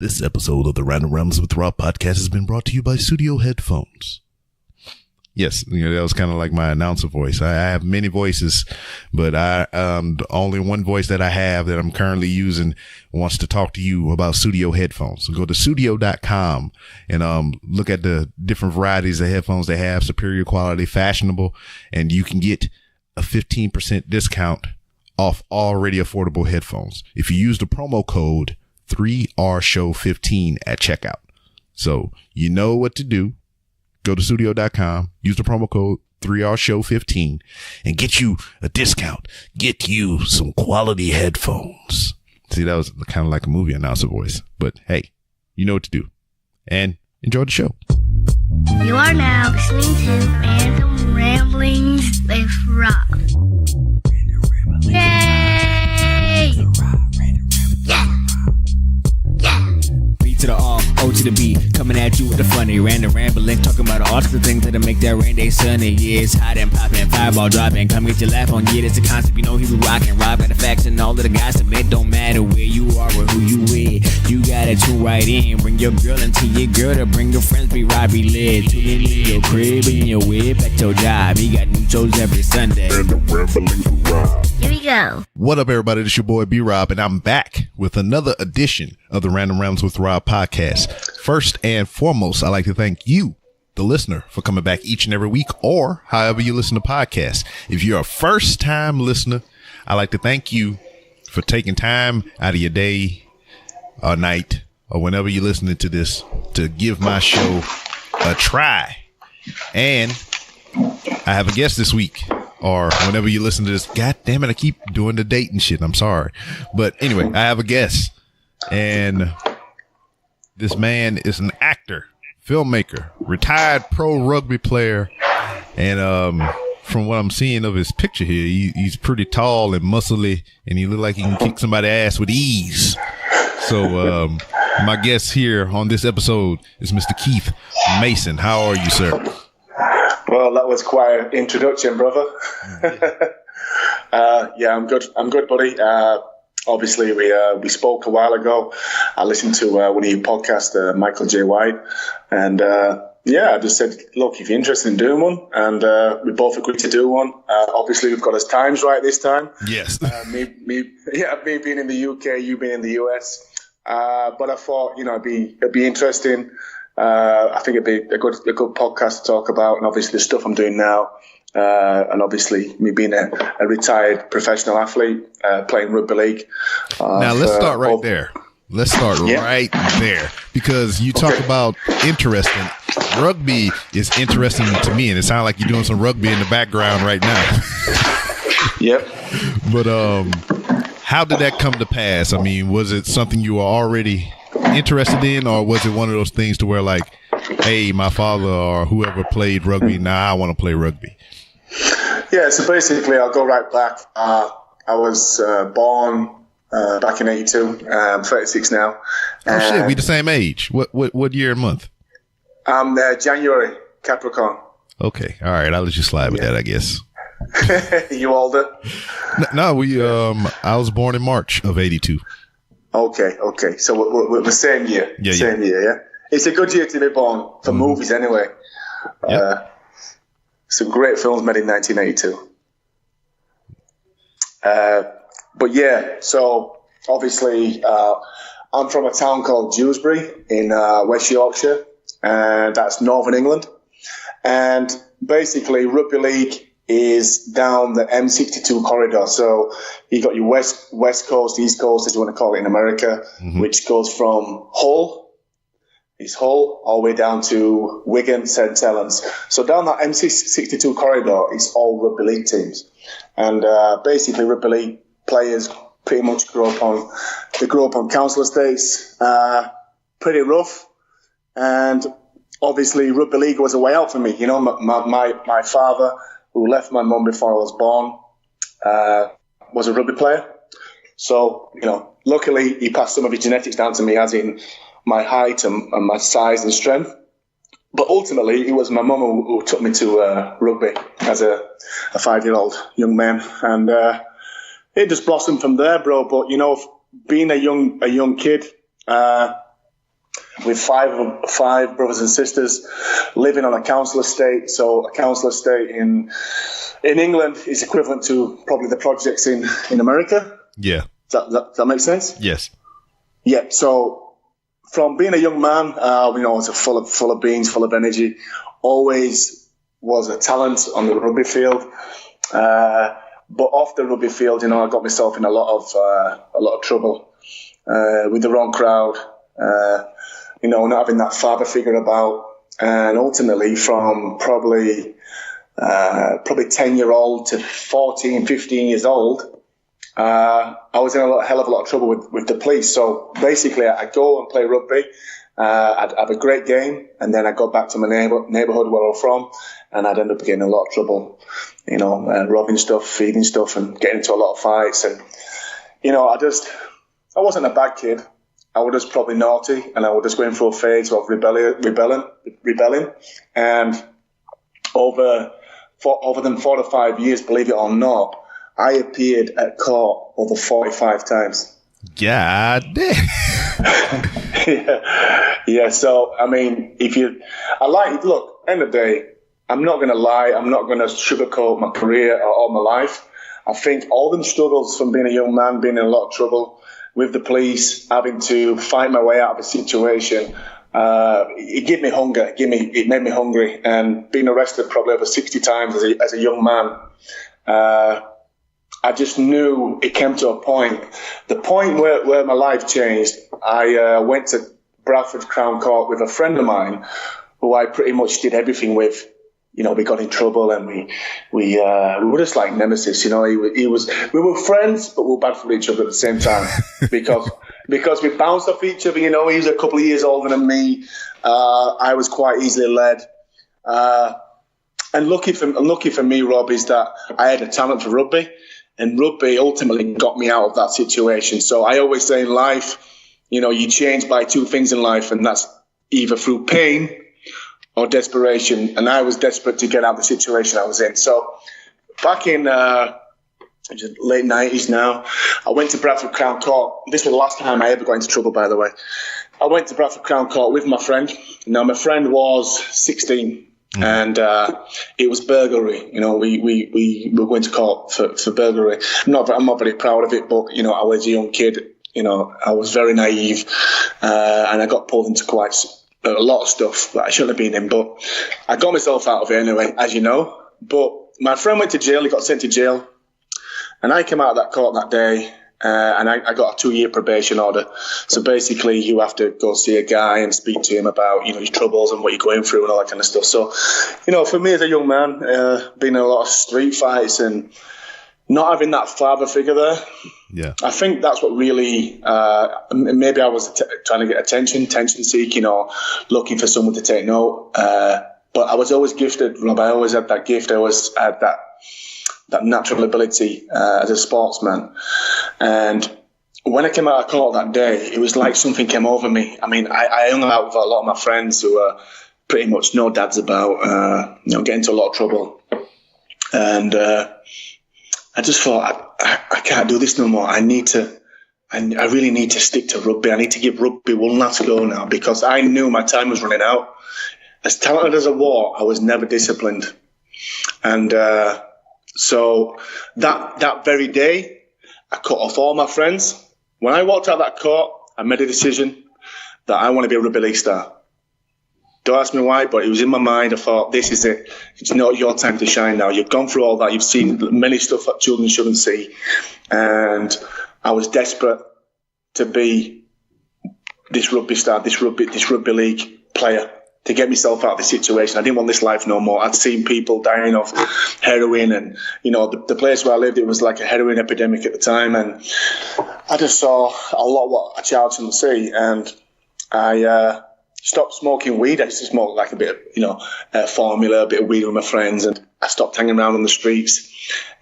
This episode of the Random Rambles with Rob podcast has been brought to you by Studio Headphones. Yes, that was kind of like my announcer voice. I have many voices, but the only one voice that I have that I'm currently using wants to talk to you about Studio Headphones. So go to studio.com and look at the different varieties of headphones they have, superior quality, fashionable, and you can get a 15% discount off already affordable headphones if you use the promo code 3RShow15 at checkout. So you know what to do. Go to studio.com, use the promo code 3RShow15 and get you a discount. Get you some quality headphones. See, that was kind of like a movie announcer voice, but hey, you know what to do. And enjoy the show. You are now listening to Random Ramblings with Rob. Yay! Yeah! To the R, O to the B, coming at you with the funny random rambling, talking about all the things that'll make that rain day sunny. Yeah, it's hot and popping, fireball dropping, come get your laugh on. Yeah, that's a concept, you know he be rocking. Rob got the facts and all of the guys submit. Don't matter where you are or who you with, you gotta tune right in. Bring your girl into your girl to bring your friends. Be Robbie lit, tune in your crib and your whip at your job. He got new shows every Sunday. Here we go. What up, everybody? This is your boy B-Rob, and I'm back with another edition of the Random Rambles with Rob podcast. First and foremost, I'd like to thank you, the listener, for coming back each and every week or however you listen to podcasts. If you're a first-time listener, I'd like to thank you for taking time out of your day or night or whenever you're listening to this to give my show a try. And I have a guest this week. Or whenever you listen to this, God damn it, I keep doing the date and shit. I'm sorry. But anyway, I have a guest. And this man is an actor, filmmaker, retired pro rugby player. And from what I'm seeing of his picture here, he's pretty tall and muscly, and he look like he can kick somebody's ass with ease. So my guest here on this episode is Mr. Keith Mason. How are you, sir? Well, that was quite an introduction, brother. Yeah, I'm good. I'm good, buddy. Obviously, we spoke a while ago. I listened to one of your podcasts, Michael J. White, and I just said, look, if you're interested in doing one, and we both agreed to do one. Obviously, we've got us times right this time. Yes. Me being in the UK, you being in the US. But I thought, it'd be interesting. I think it'd be a good podcast to talk about, and obviously the stuff I'm doing now, and obviously me being a retired professional athlete, playing rugby league. Now let's start right there. Let's start right there, because you talk about interesting. Rugby is interesting to me, and it sounds like you're doing some rugby in the background right now. Yep. But how did that come to pass? I mean, was it something you were already interested in, or was it one of those things to where like, hey, my father or whoever played rugby, now I want to play rugby? Yeah, so basically I'll go right back. I was born back in 82. I'm 36 now. Oh shit, we the same age. What year and month? January, Capricorn. Okay, all right, I'll let you slide with that, I guess. You older? No, I was born in March of 82. Okay. So we're the same year. Same year, yeah? It's a good year to be born, for movies anyway. Yep. Some great films made in 1982. But yeah, so obviously I'm from a town called Dewsbury in West Yorkshire, and that's Northern England. And basically rugby league is down the M62 corridor. So you got your west coast, east coast, as you want to call it in America, which goes from Hull, all the way down to Wigan, St. Helens. So down that M62 corridor is all rugby league teams. And basically rugby league players pretty much grow up on council estates, pretty rough. And obviously rugby league was a way out for me. My father, who left my mum before I was born, was a rugby player. So, luckily he passed some of his genetics down to me, as in my height and my size and strength. But ultimately, it was my mum who took me to rugby as a 5-year-old young man. And it just blossomed from there, bro. But, being a young kid, with five brothers and sisters, living on a council estate. So a council estate in England is equivalent to probably the projects in America. Yeah. Does that make sense? Yes. Yeah. So from being a young man, I was full of beans, full of energy, always was a talent on the rugby field. But off the rugby field, I got myself in a lot of trouble with the wrong crowd. Not having that father figure about, and ultimately from probably 10-year-old to 14, 15 years old, I was in a hell of a lot of trouble with the police. So basically, I'd go and play rugby, I'd have a great game, and then I'd go back to my neighbourhood where I'm from, and I'd end up getting in a lot of trouble, robbing stuff, feeding stuff, and getting into a lot of fights. And, I wasn't a bad kid. I was just probably naughty, and I was just going through a phase of rebelling. And over them 4 to 5 years, believe it or not, I appeared at court over 45 times. God damn. Yeah. So, look, end of the day, I'm not going to lie. I'm not going to sugarcoat my career or all my life. I think all them struggles from being a young man, being in a lot of trouble with the police, having to fight my way out of a situation, it gave me hunger. It made me hungry. And being arrested probably over 60 times as a young man, I just knew it came to a point. The point where my life changed, I went to Bradford Crown Court with a friend of mine who I pretty much did everything with. We got in trouble, and we were just like nemesis. We were friends, but we were bad for each other at the same time because we bounced off each other. He was a couple of years older than me. I was quite easily led. And lucky for me, Rob, is that I had a talent for rugby, and rugby ultimately got me out of that situation. So I always say in life, you change by two things in life, and that's either through pain or desperation. And I was desperate to get out of the situation I was in. So back in late 90s now, I went to Bradford Crown Court. This was the last time I ever got into trouble, by the way. I went to Bradford Crown Court with my friend. Now, my friend was 16. And it was burglary. We were going to court for burglary. I'm not very proud of it, but I was a young kid. I was very naive, and I got pulled into quite a lot of stuff that I shouldn't have been in. But I got myself out of it anyway, as you know. But my friend went to jail. He got sent to jail, and I came out of that court that day. And I got a 2-year probation order. So basically, you have to go see a guy and speak to him about, your troubles and what you're going through and all that kind of stuff. So, for me as a young man, being in a lot of street fights and not having that father figure there, yeah, I think that's what really, maybe I was trying to get tension seeking or looking for someone to take note. But I was always gifted, Rob. I always had that gift. I always had that natural ability as a sportsman. And when I came out of court that day, it was like something came over me. I hung out with a lot of my friends who were pretty much no dads about, getting into a lot of trouble. And I just thought, I can't do this no more. I really need to stick to rugby. I need to give rugby one last go now, because I knew my time was running out. As talented as I was, I was never disciplined. And so that very day, I cut off all my friends. When I walked out of that court, I made a decision that I want to be a rugby league star. Don't ask me why, but it was in my mind. I thought, this is it. It's not your time to shine now. You've gone through all that. You've seen many stuff that children shouldn't see. And I was desperate to be this rugby star, this rugby league player, to get myself out of this situation. I didn't want this life no more. I'd seen people dying of heroin, and the place where I lived, it was like a heroin epidemic at the time, and I just saw a lot of what a child shouldn't see. And I stopped smoking weed. I used to smoke like a bit of formula, a bit of weed with my friends, and I stopped hanging around on the streets.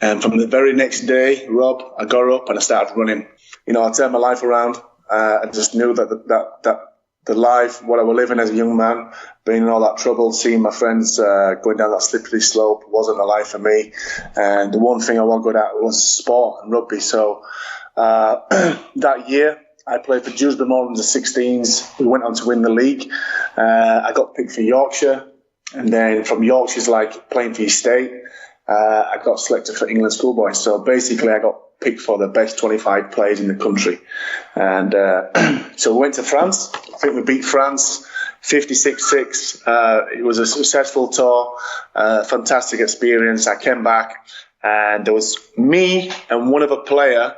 And from the very next day, Rob, I got up and I started running. I turned my life around. I just knew that the life, what I was living as a young man, being in all that trouble, seeing my friends going down that slippery slope, wasn't a life for me. And the one thing I was good at was sport and rugby. So that year, I played for Dewsbury Moor in the 16s. We went on to win the league. I got picked for Yorkshire. And then from Yorkshire's like playing for your state, I got selected for England schoolboys. So basically I got picked for the best 25 players in the country. And so we went to France. I think we beat France 56-6. It was a successful tour, fantastic experience. I came back and there was me and one other player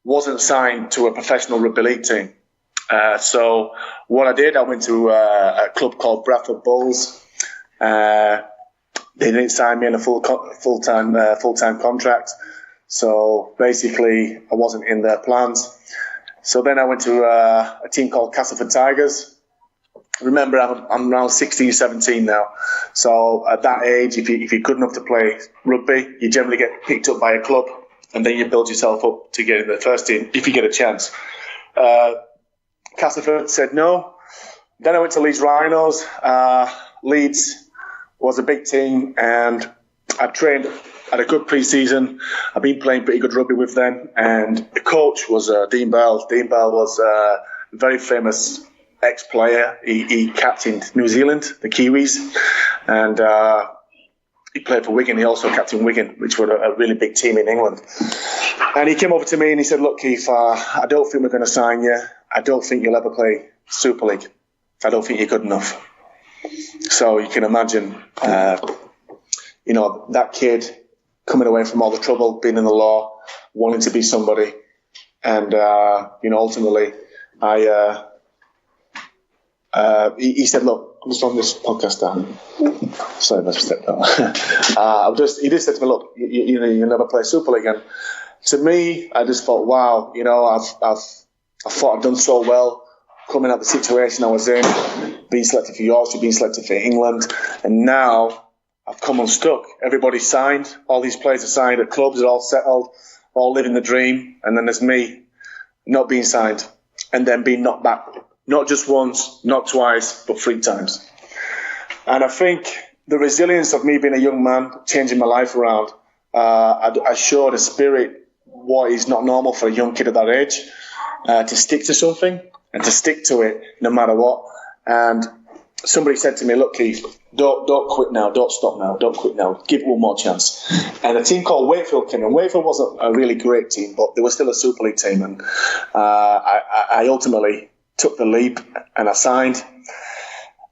wasn't signed to a professional rugby league team. So what I did, I went to a club called Bradford Bulls. They didn't sign me in a full-time contract. So basically, I wasn't in their plans. So then I went to a team called Castleford Tigers. Remember, I'm around 16, 17 now. So at that age, if you're good enough to play rugby, you generally get picked up by a club, and then you build yourself up to get in the first team if you get a chance. Castleford said no. Then I went to Leeds Rhinos. Leeds was a big team, and I trained at a good pre-season. I've been playing pretty good rugby with them, and the coach was Dean Bell. Dean Bell was a very famous ex-player. He captained New Zealand, the Kiwis, and he played for Wigan. He also captained Wigan, which were a really big team in England. And he came over to me and he said, "Look, Keith, I don't think we're going to sign you. I don't think you'll ever play Super League. I don't think you're good enough." So you can imagine, that kid coming away from all the trouble, being in the law, wanting to be somebody. And, ultimately, he said, "Look, I'm just on this podcast down." Sorry, I stepped out. He just said to me, "Look, you'll never play Super League." And to me, I just thought, wow, I thought I'd done so well coming out of the situation I was in, being selected for Yorkshire, being selected for England, and now I've come unstuck. Everybody's signed. All these players are signed at clubs. They're all settled, all living the dream. And then there's me not being signed and then being knocked back. Not just once, not twice, but 3 times. And I think the resilience of me being a young man, changing my life around, I showed a spirit what is not normal for a young kid at that age, to stick to something and to stick to it no matter what. And somebody said to me, "Look, Keith, don't quit now, don't stop now, don't quit now, give it one more chance." And a team called Wakefield came in. Wakefield wasn't a really great team, but they were still a Super League team. And I ultimately took the leap and I signed.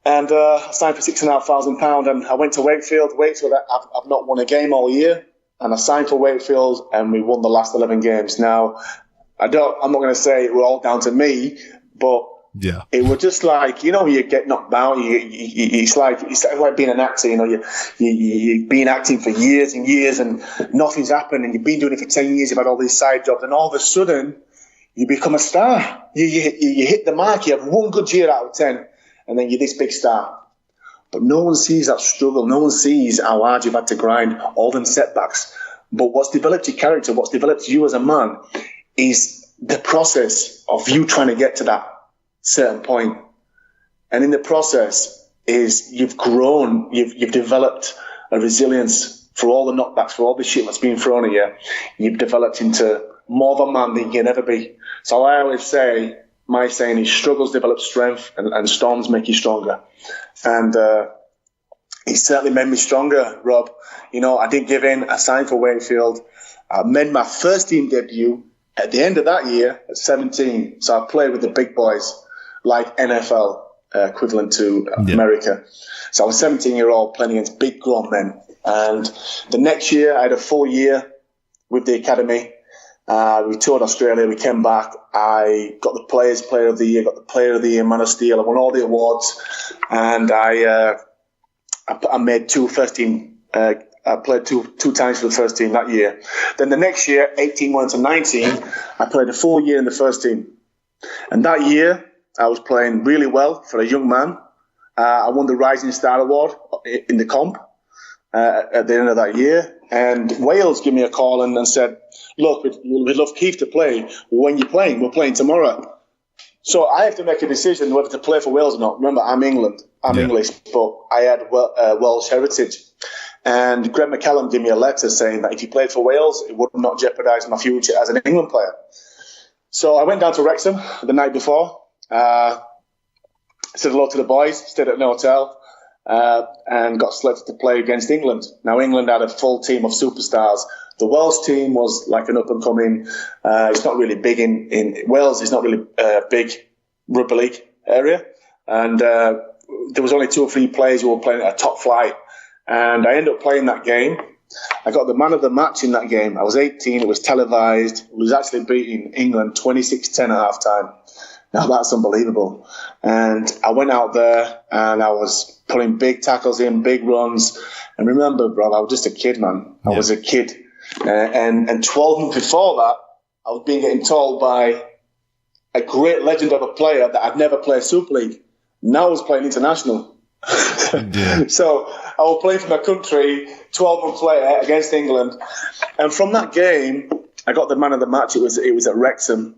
And I signed for £6,500, and I went to Wakefield. Wakefield, I've not won a game all year. And I signed for Wakefield, and we won the last 11 games. Now, I'm not going to say it were all down to me, but yeah, it was just like, you get knocked down. It's like being an actor. You've been acting for years and years, and nothing's happened. And you've been doing it for 10 years. You've had all these side jobs, and all of a sudden, you become a star. You hit the mark. You have one good year out of 10, and then you're this big star. But no one sees that struggle. No one sees how hard you've had to grind, all them setbacks. But what's developed your character, what's developed you as a man, is the process of you trying to get to that certain point. And in the process is you've grown, you've developed a resilience for all the knockbacks, for all the shit that's been thrown at you. You've developed into more of a man than you can ever be. So I always say, my saying is, struggles develop strength and storms make you stronger. And it certainly made me stronger, Rob. I didn't give in. I signed for Wakefield. I made my first team debut at the end of that year at 17. So I played with the big boys, like NFL, equivalent to America. So I was 17-year-old playing against big grown men. And the next year, I had a full year with the academy. We toured Australia. We came back. I got the Players Player of the Year, got the Player of the Year, Man of Steel. I won all the awards. And I made 2 first team. I played two times for the first team that year. Then the next year, 18 went to 19, I played a full year in the first team. And that year, I was playing really well for a young man. I won the Rising Star Award in the comp at the end of that year. And Wales gave me a call and said, "Look, we'd love Keith to play. When you're playing, we're playing tomorrow." So I have to make a decision whether to play for Wales or not. Remember, I'm England. I'm English, but I had Welsh heritage. And Greg McCallum gave me a letter saying that if he played for Wales, it would not jeopardise my future as an England player. So I went down to Wrexham the night before, said hello to the boys, stayed at an hotel, and got selected to play against England. Now, England had a full team of superstars. The Wales team was like an up-and-coming, it's not really big in Wales, it's not really big rugby league area. And there was only 2 or 3 players who were playing at a top flight. And I ended up playing that game. I got the man of the match in that game. I was 18. It was televised. It was actually beating England 26-10 at half-time. Now, that's unbelievable. And I went out there and I was putting big tackles in, big runs. And remember, bro, I was just a kid, man. I was a kid. And 12 months before that, I was getting told by a great legend of a player that I'd never played Super League. Now I was playing international. So I was playing for my country 12 months later against England. And from that game, I got the man of the match. It was at Wrexham.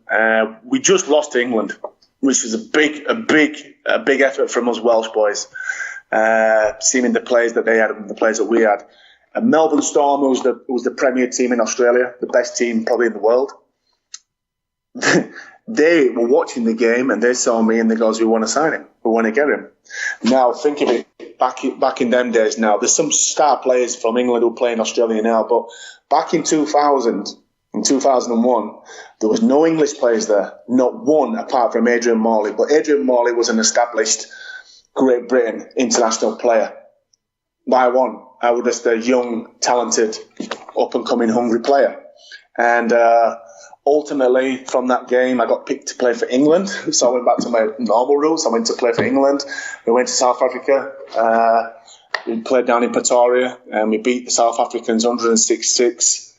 We just lost to England, which was a big effort from us Welsh boys, seeing the players that they had and the players that we had. And Melbourne Storm was the premier team in Australia, the best team probably in the world. They were watching the game and they saw me and they goes, "We want to sign him. We want to get him." Now, think of it, back in them days now, there's some star players from England who play in Australia now, but back in 2000, in 2001, there was no English players there, not one apart from Adrian Morley. But Adrian Morley was an established Great Britain international player. By one, I was just a young, talented, up-and-coming, hungry player. And ultimately, from that game, I got picked to play for England. So I went back to my normal roots. I went to play for England. We went to South Africa. We played down in Pretoria, and we beat the South Africans 106-6.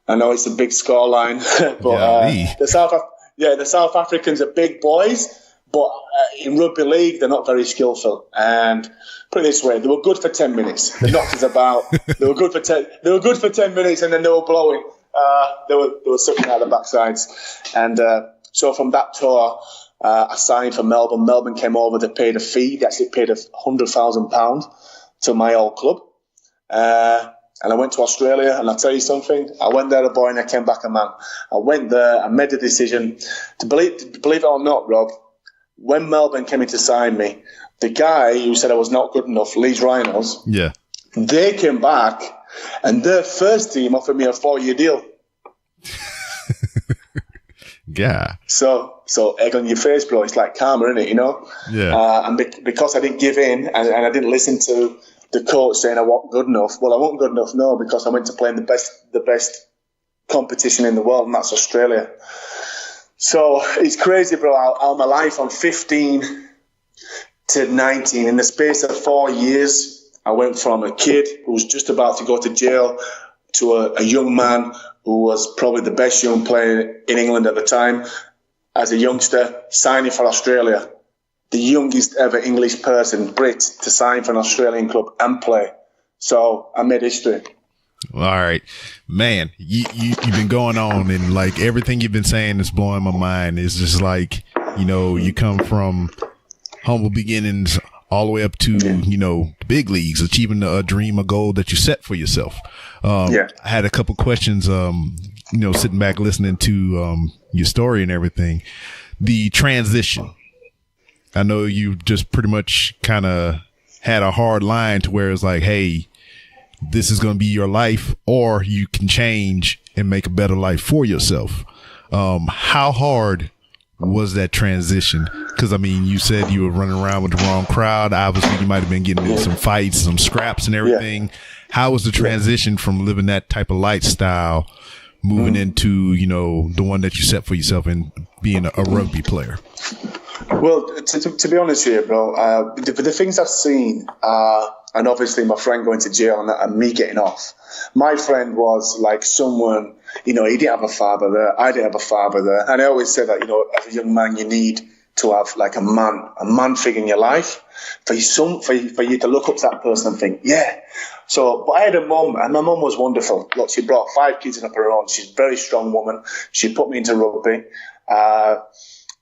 I know it's a big scoreline, but the South Africans are big boys, but in rugby league, they're not very skillful. And put it this way, they were good for 10 minutes. They knocked us about. They were good for 10 minutes, and then they were blowing. They were sucking out the backsides. And so from that tour, I signed for Melbourne. Melbourne came over. They paid a fee. They actually paid £100,000 to my old club. And I went to Australia, and I'll tell you something, I went there a boy and I came back a man. I went there, I made the decision. To believe it or not, Rob, when Melbourne came in to sign me, the guy who said I was not good enough, Leeds Rhinos, they came back, and their first team offered me a 4-year deal. So egg on your face, bro. It's like karma, isn't it, you know? And because I didn't give in and I didn't listen to the coach saying I wasn't good enough. Well, I wasn't good enough, no, because I went to play in the best competition in the world, and that's Australia. So it's crazy, bro. All my life, from 15 to 19, in the space of 4 years, I went from a kid who was just about to go to jail to a young man who was probably the best young player in England at the time. As a youngster, signing for Australia. The youngest ever English person, Brit, to sign for an Australian club and play. So I made history. All right, man, you've been going on, and like everything you've been saying is blowing my mind. It's just like, you know, you come from humble beginnings all the way up to, you know, big leagues, achieving a dream, a goal that you set for yourself. I had a couple questions, you know, sitting back listening to your story and everything. The transition. I know you just pretty much kind of had a hard line to where it's like, hey, this is going to be your life, or you can change and make a better life for yourself. How hard was that transition? Because, I mean, you said you were running around with the wrong crowd. Obviously, you might have been getting into some fights, some scraps and everything. How was the transition from living that type of lifestyle, moving into, you know, the one that you set for yourself and being a rugby player? Well, to be honest here, bro, the things I've seen, and obviously my friend going to jail and me getting off, my friend was like someone, you know, he didn't have a father there, I didn't have a father there. And I always say that, you know, as a young man, you need to have like a man figure in your life for you to look up to that person and think, yeah. So, but I had a mum, and my mum was wonderful. Look, she brought 5 kids up her own. She's a very strong woman. She put me into rugby.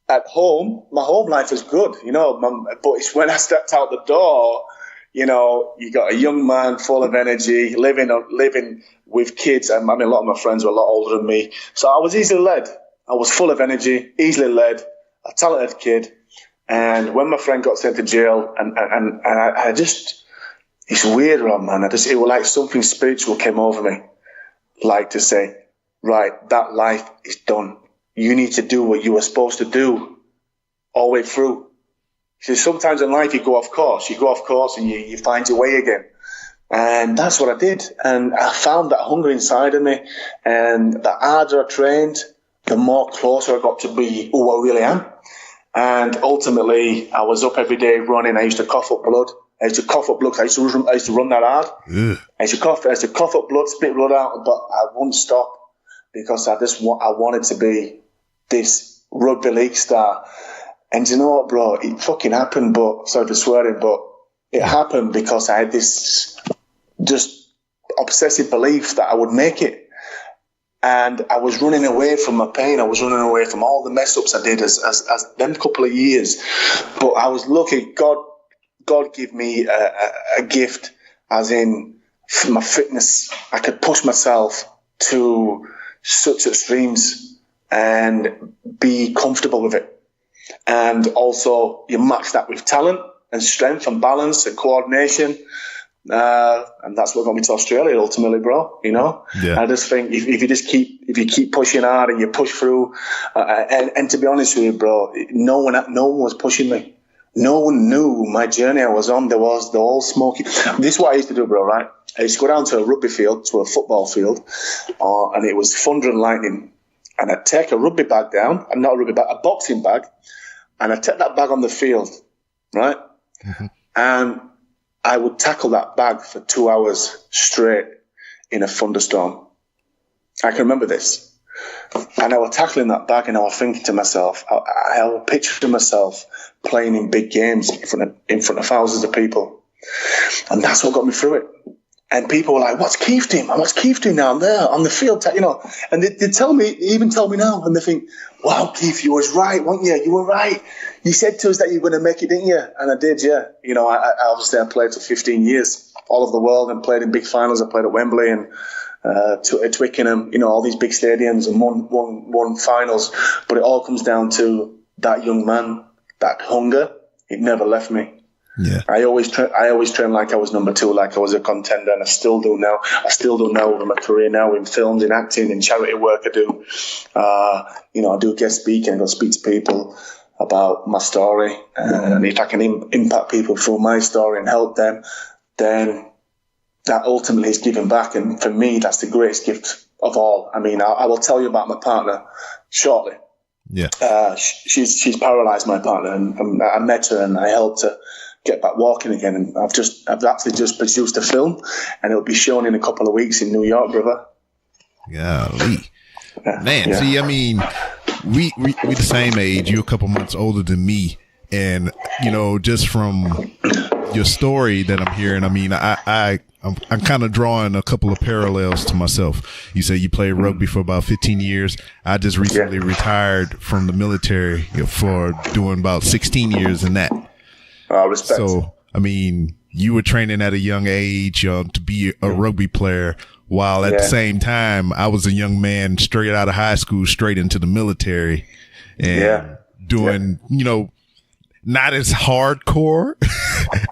At home, my home life was good, you know, but it's when I stepped out the door, you know, you got a young man full of energy, living with kids. And I mean, a lot of my friends were a lot older than me. So I was easily led. I was full of energy, easily led, a talented kid. And when my friend got sent to jail, and I just, it's weird, man. It was like something spiritual came over me, like to say, right, that life is done. You need to do what you were supposed to do all the way through. So sometimes in life you go off course and you find your way again. And that's what I did. And I found that hunger inside of me. And the harder I trained, the more closer I got to be who I really am. And ultimately, I was up every day running. I used to cough up blood. I used to run that hard. Ugh. I used to cough up blood, spit blood out, but I wouldn't stop because I wanted to be this rugby league star. And you know what, bro? It fucking happened, but sorry for swearing, but it happened because I had this just obsessive belief that I would make it. And I was running away from my pain. I was running away from all the mess ups I did as them couple of years. But I was lucky. God gave me a gift, as in my fitness. I could push myself to such extremes and be comfortable with it. And also you match that with talent and strength and balance and coordination. And that's what got me to Australia ultimately, bro. You know, yeah. I just think if you keep pushing hard and you push through, and to be honest with you, bro, no one was pushing me. No one knew my journey I was on. There was the whole smoky. This is what I used to do, bro. Right? I used to go down to a rugby field, to a football field, and it was thunder and lightning. And I'd take a rugby bag down, and not a rugby bag, a boxing bag, and I'd take that bag on the field, right? Mm-hmm. And I would tackle that bag for 2 hours straight in a thunderstorm. I can remember this. And I was tackling that bag and I was thinking to myself, I was picturing myself playing in big games in front of thousands of people. And that's what got me through it. And people were like, what's Keith doing? What's Keith doing now? I'm there on the field, you know. And they tell me now, and they think, wow, Keith, you was right, weren't you? You were right. You said to us that you were going to make it, didn't you? And I did, yeah. You know, I obviously played for 15 years all over the world and played in big finals. I played at Wembley and at Twickenham, you know, all these big stadiums and won finals. But it all comes down to that young man, that hunger. It never left me. Yeah, I always train like I was number two, like I was a contender, and I still do now. I still do now over my career now in films, in acting, in charity work. I do, I do guest speaking. I go speak to people about my story, and if I can impact people through my story and help them, then that ultimately is giving back. And for me, that's the greatest gift of all. I mean, I will tell you about my partner shortly. Yeah, she's paralysed, my partner, and I met her and I helped her get back walking again, and I've actually just produced a film, and it'll be shown in a couple of weeks in New York, brother. Golly. Man, yeah. See, I mean, we the same age. You're a couple months older than me, and you know, just from your story that I'm hearing, I mean, I'm kind of drawing a couple of parallels to myself. You say you played rugby for about 15 years. I just recently retired from the military for doing about 16 years in that. Respect. So, I mean, you were training at a young age to be a rugby player, while at the same time, I was a young man straight out of high school, straight into the military, and doing, you know, not as hardcore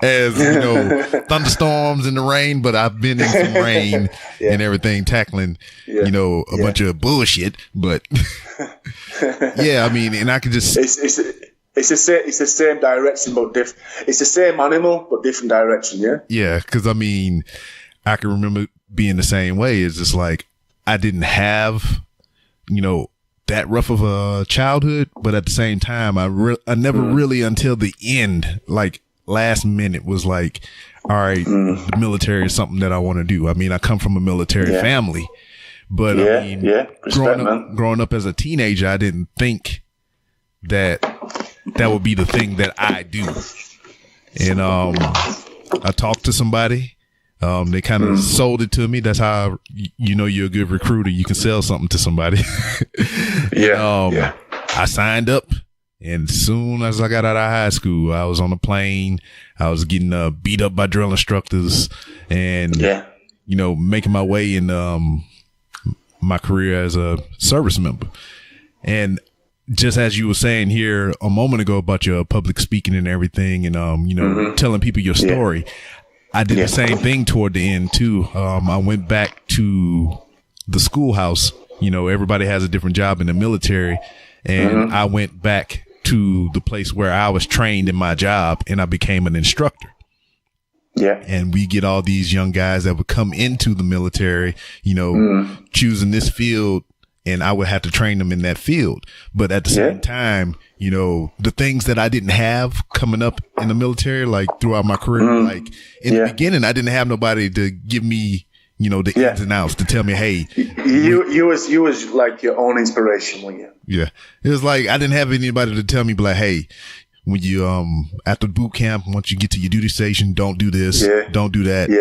as, you know, thunderstorms in the rain, but I've been in some rain and everything, tackling, you know, a bunch of bullshit. But I mean, and I could just. It's the same direction, but different. It's the same animal, but different direction, yeah? Yeah, because, I mean, I can remember being the same way. It's just like I didn't have, you know, that rough of a childhood, but at the same time, I never really until the end, like last minute, was like, all right, the military is something that I want to do. I mean, I come from a military family, but I mean, Respect, growing up as a teenager, I didn't think that would be the thing that I do. And I talked to somebody. They kind of sold it to me. That's how you know you're a good recruiter. You can sell something to somebody. I signed up, and as soon as I got out of high school, I was on a plane. I was getting beat up by drill instructors, and you know, making my way in my career as a service member. And just as you were saying here a moment ago about your public speaking and everything, and telling people your story, I did the same thing toward the end too. I went back to the schoolhouse. Everybody has a different job in the military, and I went back to the place where I was trained in my job, and I became an instructor. Yeah. And we get all these young guys that would come into the military, choosing this field, and I would have to train them in that field. But at the same time, the things that I didn't have coming up in the military, like throughout my career, like in the beginning, I didn't have nobody to give me, the ins and outs to tell me, hey, you was like your own inspiration, weren't you? Yeah. It was like, I didn't have anybody to tell me, but like, hey, when you, after boot camp, once you get to your duty station, don't do this, don't do that,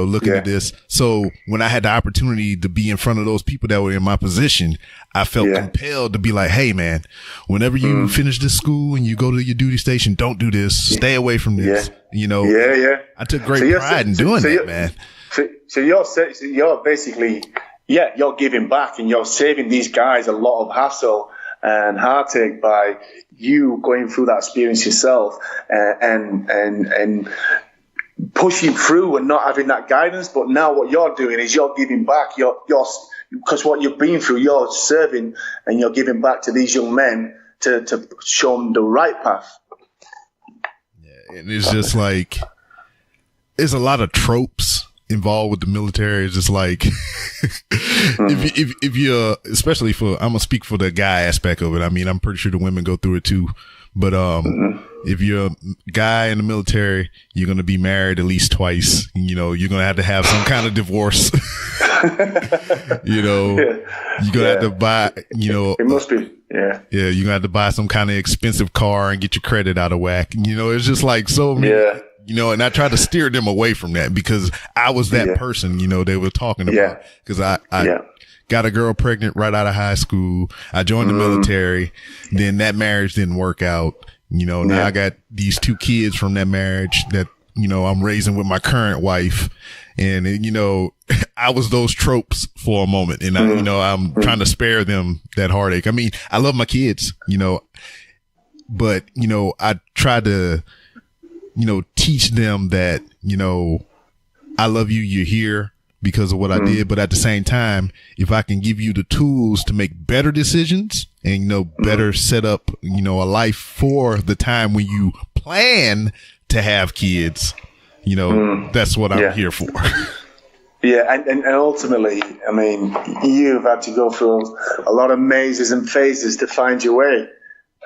looking at this. So when I had the opportunity to be in front of those people that were in my position, I felt compelled to be like, hey man, whenever you finish this school and you go to your duty station, don't do this, stay away from this, I took great pride in doing that, man. So you're basically, you're giving back and you're saving these guys a lot of hassle and heartache by you going through that experience yourself and pushing through and not having that guidance. But now what you're doing is you're giving back. You're because what you've been through, you're serving and you're giving back to these young men to show them the right path. Yeah, and it's just like, there's a lot of tropes involved with the military. It's just like if you're, especially I'm gonna speak for the guy aspect of it. I mean, I'm pretty sure the women go through it too, but if you're a guy in the military, you're gonna be married at least twice. You're gonna have some kind of divorce. You're gonna have to buy, it must be, you're gonna have to buy some kind of expensive car and get your credit out of whack. It's just like so many. And I tried to steer them away from that because I was that person, they were talking about, because I got a girl pregnant right out of high school. I joined the military. Then that marriage didn't work out. Now I got these 2 kids from that marriage that, I'm raising with my current wife. And, I was those tropes for a moment, and I'm trying to spare them that heartache. I mean, I love my kids, but, I try to, teach them that, I love you, you're here because of what I did. But at the same time, if I can give you the tools to make better decisions and, better set up, a life for the time when you plan to have kids, that's what I'm here for. Yeah. And ultimately, I mean, you've had to go through a lot of mazes and phases to find your way.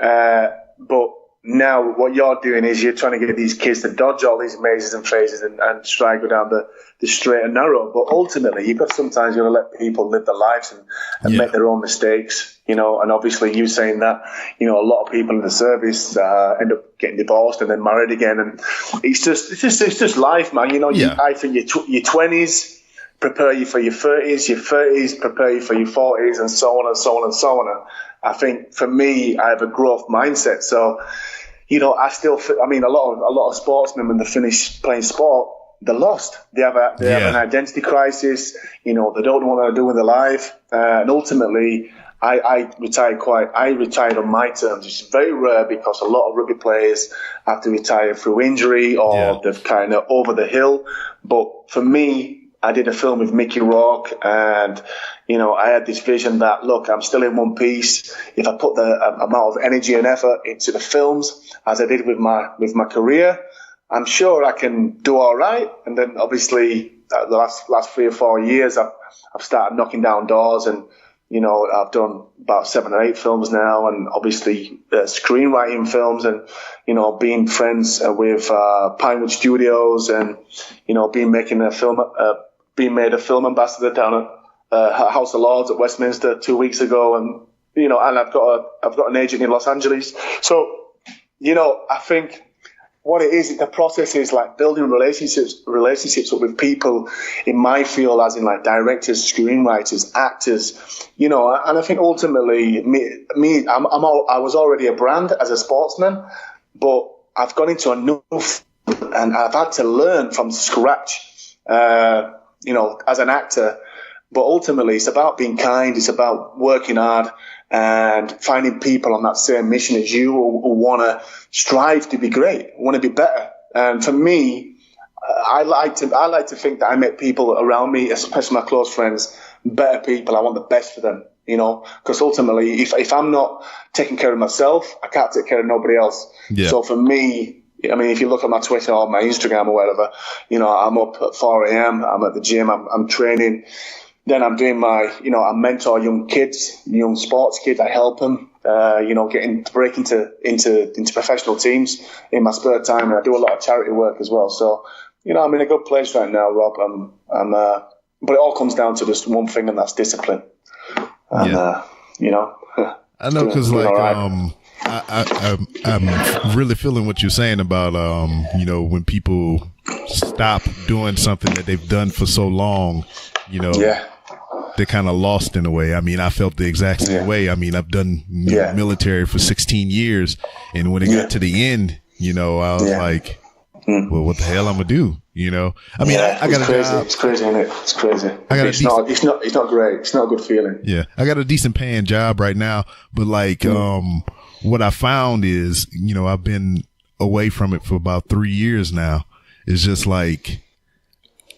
But now what you're doing is you're trying to get these kids to dodge all these mazes and phases and try to go down the straight and narrow. But ultimately, you've got sometimes you've got to let people live their lives and make their own mistakes, and obviously you saying that, a lot of people in the service end up getting divorced and then married again. And it's just life, man. I think your 20s prepare you for your 30s, your 30s prepare you for your 40s, and so on and so on and so on. And I think for me, I have a growth mindset. So, I still, a lot of sportsmen, when they finish playing sport, they're lost. They have an identity crisis. They don't know what they're doing with their life. And ultimately, I retired on my terms, which is very rare because a lot of rugby players have to retire through injury or they're kind of over the hill. But for me, I did a film with Mickey Rourke, and I had this vision that, look, I'm still in one piece. If I put the amount of energy and effort into the films as I did with my career, I'm sure I can do all right. And then obviously the last 3 or 4 years, I've started knocking down doors, and I've done about 7 or 8 films now, and obviously screenwriting films, and being friends with Pinewood Studios, and being made a film ambassador down at House of Lords at Westminster 2 weeks ago, and and I've got an agent in Los Angeles. So I think what it is, the process is like building relationships with people in my field, as in like directors, screenwriters, actors, and I think ultimately I was already a brand as a sportsman, but I've gone into a new field and I've had to learn from scratch, as an actor. But ultimately, it's about being kind. It's about working hard and finding people on that same mission as you who want to strive to be great, want to be better. And for me, I like to think that I make people around me, especially my close friends, better people. I want the best for them, because ultimately, if I'm not taking care of myself, I can't take care of nobody else. Yeah. So for me, I mean, if you look at my Twitter or my Instagram or whatever, I'm up at 4 a.m., I'm at the gym, I'm training. Then I'm doing I mentor young sports kids. I help them, break into professional teams in my spare time. And I do a lot of charity work as well. So, I'm in a good place right now, Rob. But it all comes down to just one thing, and that's discipline. And, I know, because I'm really feeling what you're saying about, when people stop doing something that they've done for so long, they're kind of lost in a way. I mean, I felt the exact same way. I mean, I've done military for 16 years. And when it got to the end, I was like, well, what the hell I'm going to do? I mean, I got a job. It's crazy, isn't it? It's crazy. It's not great. It's not a good feeling. Yeah. I got a decent paying job right now, but what I found is, I've been away from it for about 3 years now. It's just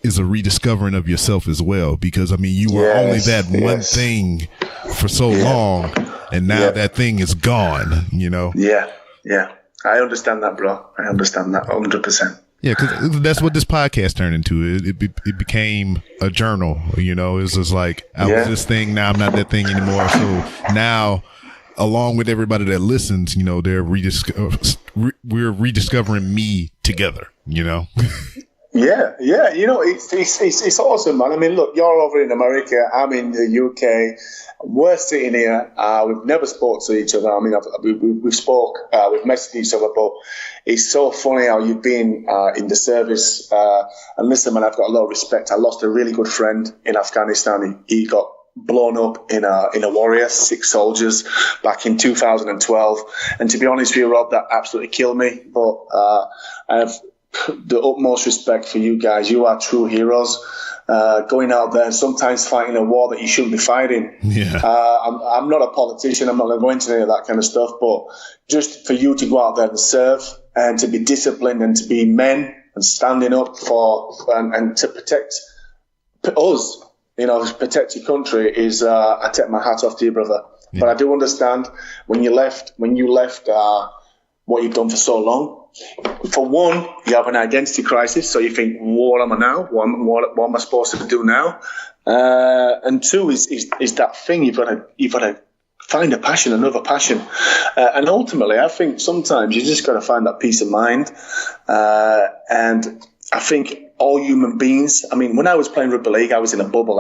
is a rediscovering of yourself as well, because I mean, you were only that one thing for so long, and now that thing is gone, Yeah. I understand that, bro. I understand that 100%. Yeah, because that's what this podcast turned into. It became a journal. It's just like, I was this thing, now I'm not that thing anymore. So now, along with everybody that listens, we're rediscovering me together. Yeah. It's awesome, man. I mean, look, you're over in America. I'm in the UK. We're sitting here. We've never spoke to each other. I mean, we've spoke, we've messaged each other, but it's so funny how you've been in the service. And listen, man, I've got a lot of respect. I lost a really good friend in Afghanistan. He got blown up in a warrior, 6 soldiers, back in 2012. And to be honest with you, Rob, that absolutely killed me. But I have the utmost respect for you guys. You are true heroes. Going out there and sometimes fighting a war that you shouldn't be fighting. Yeah. I'm not a politician. I'm not going to go into any of that kind of stuff. But just for you to go out there and serve and to be disciplined and to be men and standing up for and to protect us, protect your country is. I take my hat off to you, brother. Yeah. But I do understand when you left what you've done for so long. For one, you have an identity crisis, so you think, what am I now? What am I supposed to do now? And two is that thing you've got to find a passion, another passion, and ultimately, I think sometimes you just got to find that peace of mind. And I think all human beings. I mean, when I was playing rugby league, I was in a bubble.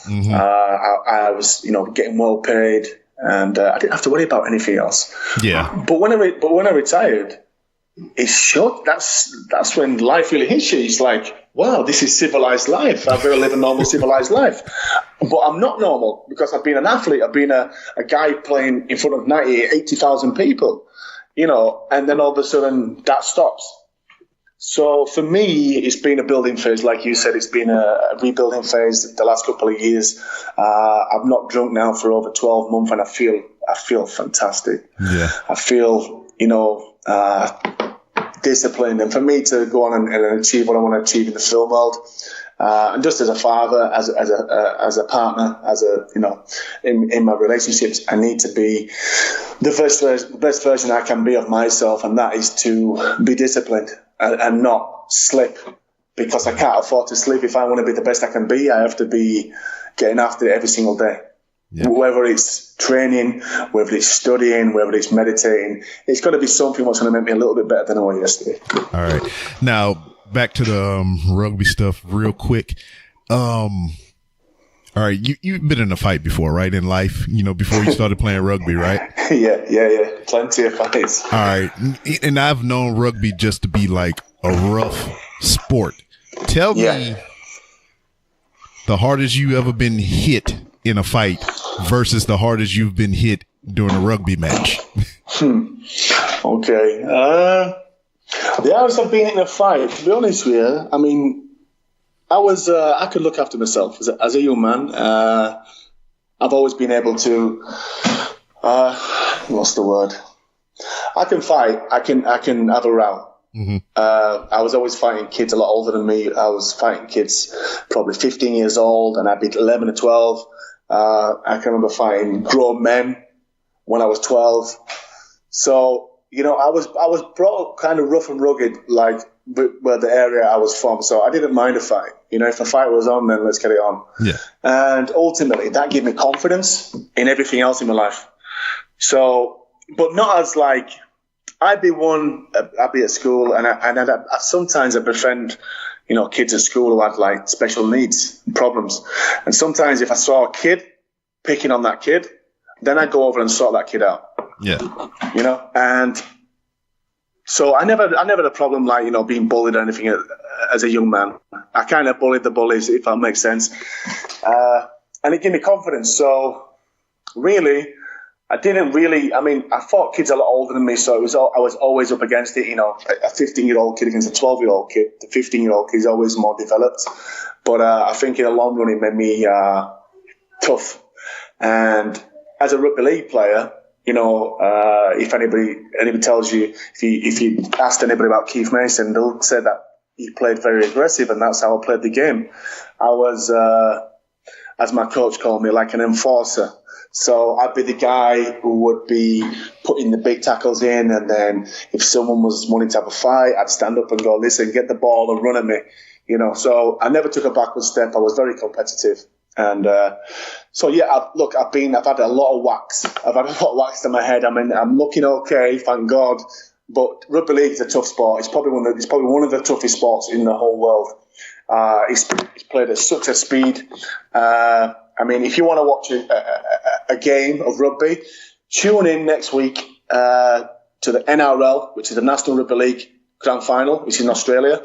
Mm-hmm. I was, getting well paid, and I didn't have to worry about anything else. Yeah. But when I retired, it's short. That's when life really hits you. It's like, wow, this is civilized life. I've got to live a normal civilized life. But I'm not normal because I've been an athlete. I've been a guy playing in front of 80,000 people, and then all of a sudden that stops. So for me, it's been a building phase. Like you said, it's been a rebuilding phase the last couple of years. I've not drunk now for over 12 months, and I feel fantastic. Yeah. I feel, disciplined. And for me to go on and achieve what I want to achieve in the film world, and just as a father, as a partner, in my relationships, I need to be the best version I can be of myself, and that is to be disciplined and not slip, because I can't afford to slip. If I want to be the best I can be, I have to be getting after it every single day. Yeah. Whether it's training, whether it's studying, whether it's meditating, it's got to be something that's going to make me a little bit better than I was yesterday. All right. Now, back to the rugby stuff real quick. All right, you've been in a fight before, right, in life, before you started playing rugby, right? Yeah. Plenty of fights. All right. And I've known rugby just to be like a rough sport. Tell me the hardest you ever been hit in a fight versus the hardest you've been hit during a rugby match. Okay. The hardest I've been in a fight, to be honest with you, I mean, I could look after myself as a young man. I've always been able to, what's the word? I can fight. I can have a row. Mm-hmm. I was always fighting kids a lot older than me. I was fighting kids probably 15 years old, and I'd be 11 or 12. I can remember fighting grown men when I was 12. So, you know, I was brought up kind of rough and rugged, like where the area I was from. So I didn't mind a fight. You know, if a fight was on, then let's get it on. Yeah. And ultimately, that gave me confidence in everything else in my life. So, but not as like, I'd be at school, and I sometimes I befriend, you know, kids at school who had like special needs and problems. And sometimes if I saw a kid picking on that kid, then I'd go over and sort that kid out. Yeah. You know, and so I never had a problem like, you know, being bullied or anything as a young man. I kind of bullied the bullies, if that makes sense. And it gave me confidence. So really, I fought kids a lot older than me, so I was always up against it. You know, a 15-year-old kid against a 12-year-old kid. The 15-year-old kid is always more developed. But I think in the long run, it made me tough. And as a rugby league player, you know, if anybody tells you, if you asked anybody about Keith Mason, they'll say that he played very aggressive, and that's how I played the game. I was, as my coach called me, like an enforcer. So I'd be the guy who would be putting the big tackles in, and then if someone was wanting to have a fight, I'd stand up and go, listen, get the ball and run at me. You know, so I never took a backward step. I was very competitive. And so, yeah, I've had a lot of whacks. I've had a lot of whacks to my head. I mean, I'm looking okay, thank God. But rugby league is a tough sport. It's probably one of the toughest sports in the whole world. It's played at such a speed. I mean, if you want to watch a game of rugby, tune in next week to the NRL, which is the National Rugby League Grand Final, which is in Australia.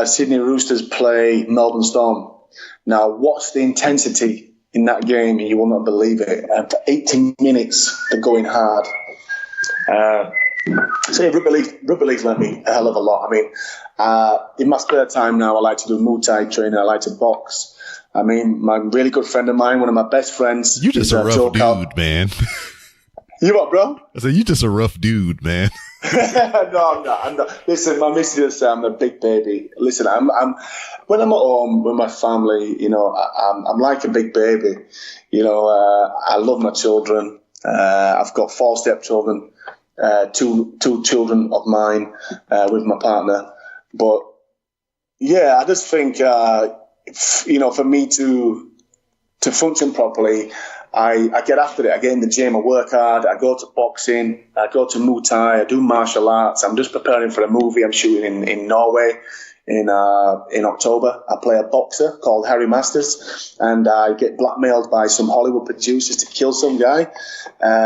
Sydney Roosters play Melbourne Storm. Now, what's the intensity in that game? You will not believe it. For 18 minutes, they're going hard. So yeah, rugby league's lent me a hell of a lot. I mean, in my spare time now, I like to do Muay Thai training. I like to box. I mean, my really good friend of mine, one of my best friends. You just a rough dude, man. You what, bro? I said, you just a rough dude, man. No, I'm not. Listen, my missus says I'm a big baby. Listen, I'm when I'm at home with my family, you know, I'm like a big baby. You know, I love my children. I've got 4 stepchildren, two children of mine with my partner. But yeah, I just think, you know, for me to function properly, I get after it. I get in the gym, I work hard, I go to boxing, I go to Muay Thai, I do martial arts. I'm just preparing for a movie I'm shooting in Norway in October. I play a boxer called Harry Masters, and I get blackmailed by some Hollywood producers to kill some guy.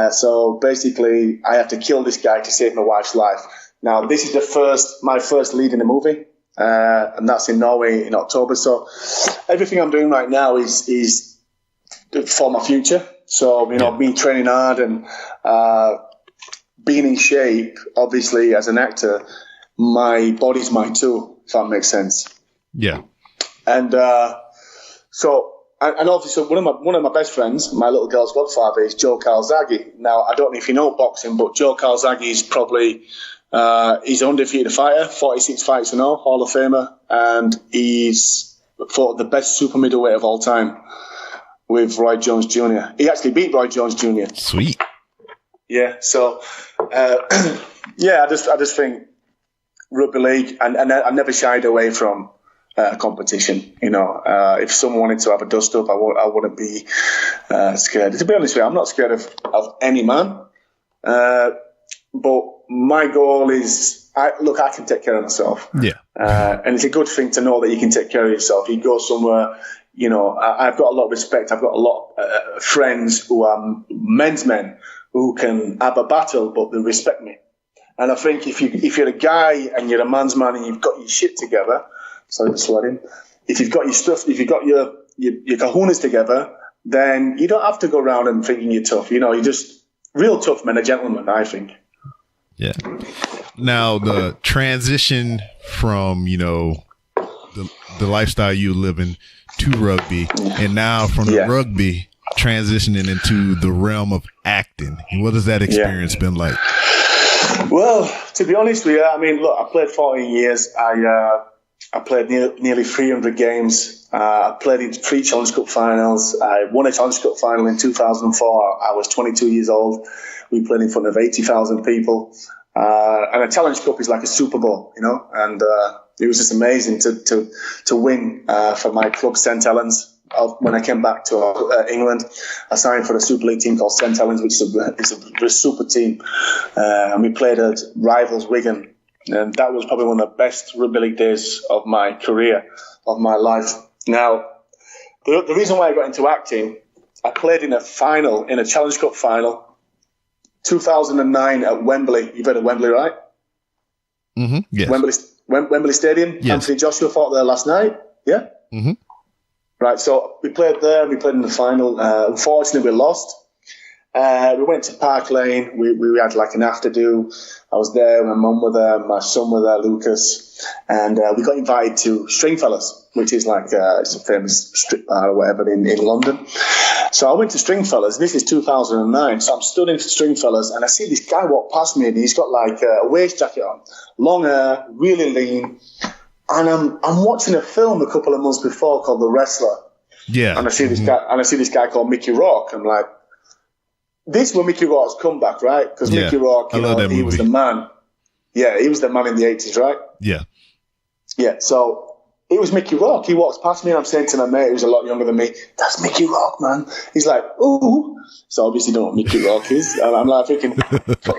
So basically, I have to kill this guy to save my wife's life. Now, this is my first lead in the movie, and that's in Norway in October. So everything I'm doing right now is for my future. So, you know, me training hard and being in shape, obviously, as an actor, my body's my tool, if that makes sense. Yeah. And and obviously one of my best friends, my little girl's godfather, is Joe Calzaghe. Now, I don't know if you know boxing, but Joe Calzaghe is probably he's an undefeated fighter, 46 fights in all, Hall of Famer, and he's fought the best super middleweight of all time with Roy Jones Jr. He actually beat Roy Jones Jr. Sweet. Yeah. So, yeah, I just think rugby league, and I never shied away from competition. You know, if someone wanted to have a dust up, I wouldn't be scared. To be honest with you, I'm not scared of any man. But my goal is, I can take care of myself. Yeah. And it's a good thing to know that you can take care of yourself. You go somewhere. You know, I've got a lot of respect. I've got a lot of friends who are men's men who can have a battle, but they respect me. And I think if you're a guy and you're a man's man and you've got your shit together, sorry for swearing, if you've got your stuff, if you've got your kahunas together, then you don't have to go around and thinking you're tough. You know, you're just real tough men, a gentleman, I think. Yeah. Now, the transition from, you know, the lifestyle you living to rugby, and now from the rugby transitioning into the realm of acting. What has that experience been like? Well, to be honest with you, I mean, look, I played 14 years. I played nearly 300 games. I played in 3 Challenge Cup finals. I won a Challenge Cup final in 2004. I was 22 years old. We played in front of 80,000 people. And a Challenge Cup is like a Super Bowl, you know, and it was just amazing to win for my club, St Helens. When I came back to England, I signed for a Super League team called St Helens, which is a super team. And we played at rivals Wigan. And that was probably one of the best rugby league days of my career, of my life. Now, the reason why I got into acting, I played in a Challenge Cup final, 2009 at Wembley. You've heard of Wembley, right? Mm-hmm. Yes. Wembley Stadium. Yes. Anthony Joshua fought there last night. Yeah? Mm-hmm. Right, so we played there. We played in the final. Unfortunately, we lost. We went to Park Lane. We had like an after do. I was there. My mum was there. My son was there, Lucas. And we got invited to Stringfellas, which is like it's a famous strip bar or whatever in London. So I went to Stringfellas. This is 2009. So I'm stood in Stringfellas, and I see this guy walk past me, and he's got like a waist jacket on, long hair, really lean. And I'm watching a film a couple of months before called The Wrestler. Yeah. And I see this guy called Mickey Rourke. I'm like, this was Mickey Rourke's comeback, right? Because Mickey Rourke, he was the man. Yeah, he was the man in the 80s, right? Yeah. Yeah, so it was Mickey Rourke. He walks past me, and I'm saying to my mate, who's a lot younger than me, that's Mickey Rourke, man. He's like, ooh. So obviously you know what Mickey Rourke is. And I'm like thinking,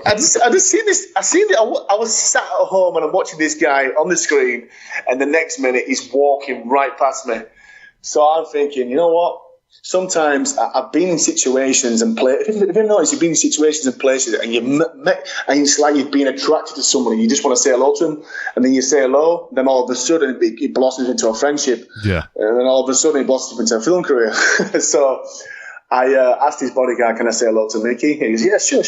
I just seen this. I was sat at home and I'm watching this guy on the screen, and the next minute he's walking right past me. So I'm thinking, you know what? Sometimes I've been in situations and places. If you notice, you've been in situations and places, and you've met, and it's like you've been attracted to somebody. You just want to say hello to them, and then you say hello. Then all of a sudden, it blossoms into a friendship. Yeah. And then all of a sudden, it blossoms into a film career. So I asked his bodyguard, "Can I say hello to Mickey?" He goes, "Yeah, sure."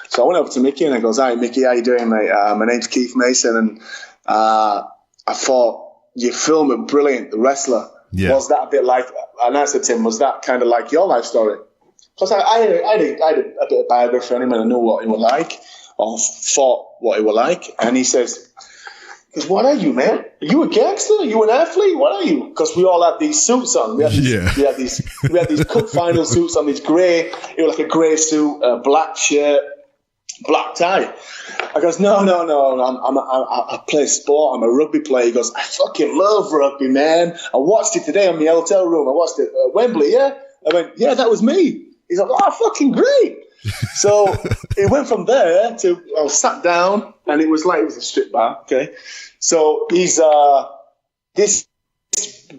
So I went over to Mickey and I goes, "Hi, Mickey, how you doing, mate? My name's Keith Mason, and I thought your film was brilliant, The Wrestler." Yeah. Was that a bit like, and I said to him, was that kind of like your life story? Because I had a bit of biography on him, and I knew what he was like, or thought what he was like. And he says, "What are you, man? Are you a gangster? Are you an athlete? What are you?" Because we all had these suits on. We had these cup final suits on, these grey, it was like a grey suit, a black shirt, black tie. I goes, no, I play sport. I'm a rugby player. He goes, "I fucking love rugby, man. I watched it today in my hotel room. I watched it at Wembley, yeah?" I went, "Yeah, that was me." He's like, "Oh, fucking great." So it went from there to, I was sat down, and it was a strip bar, okay? So he's, this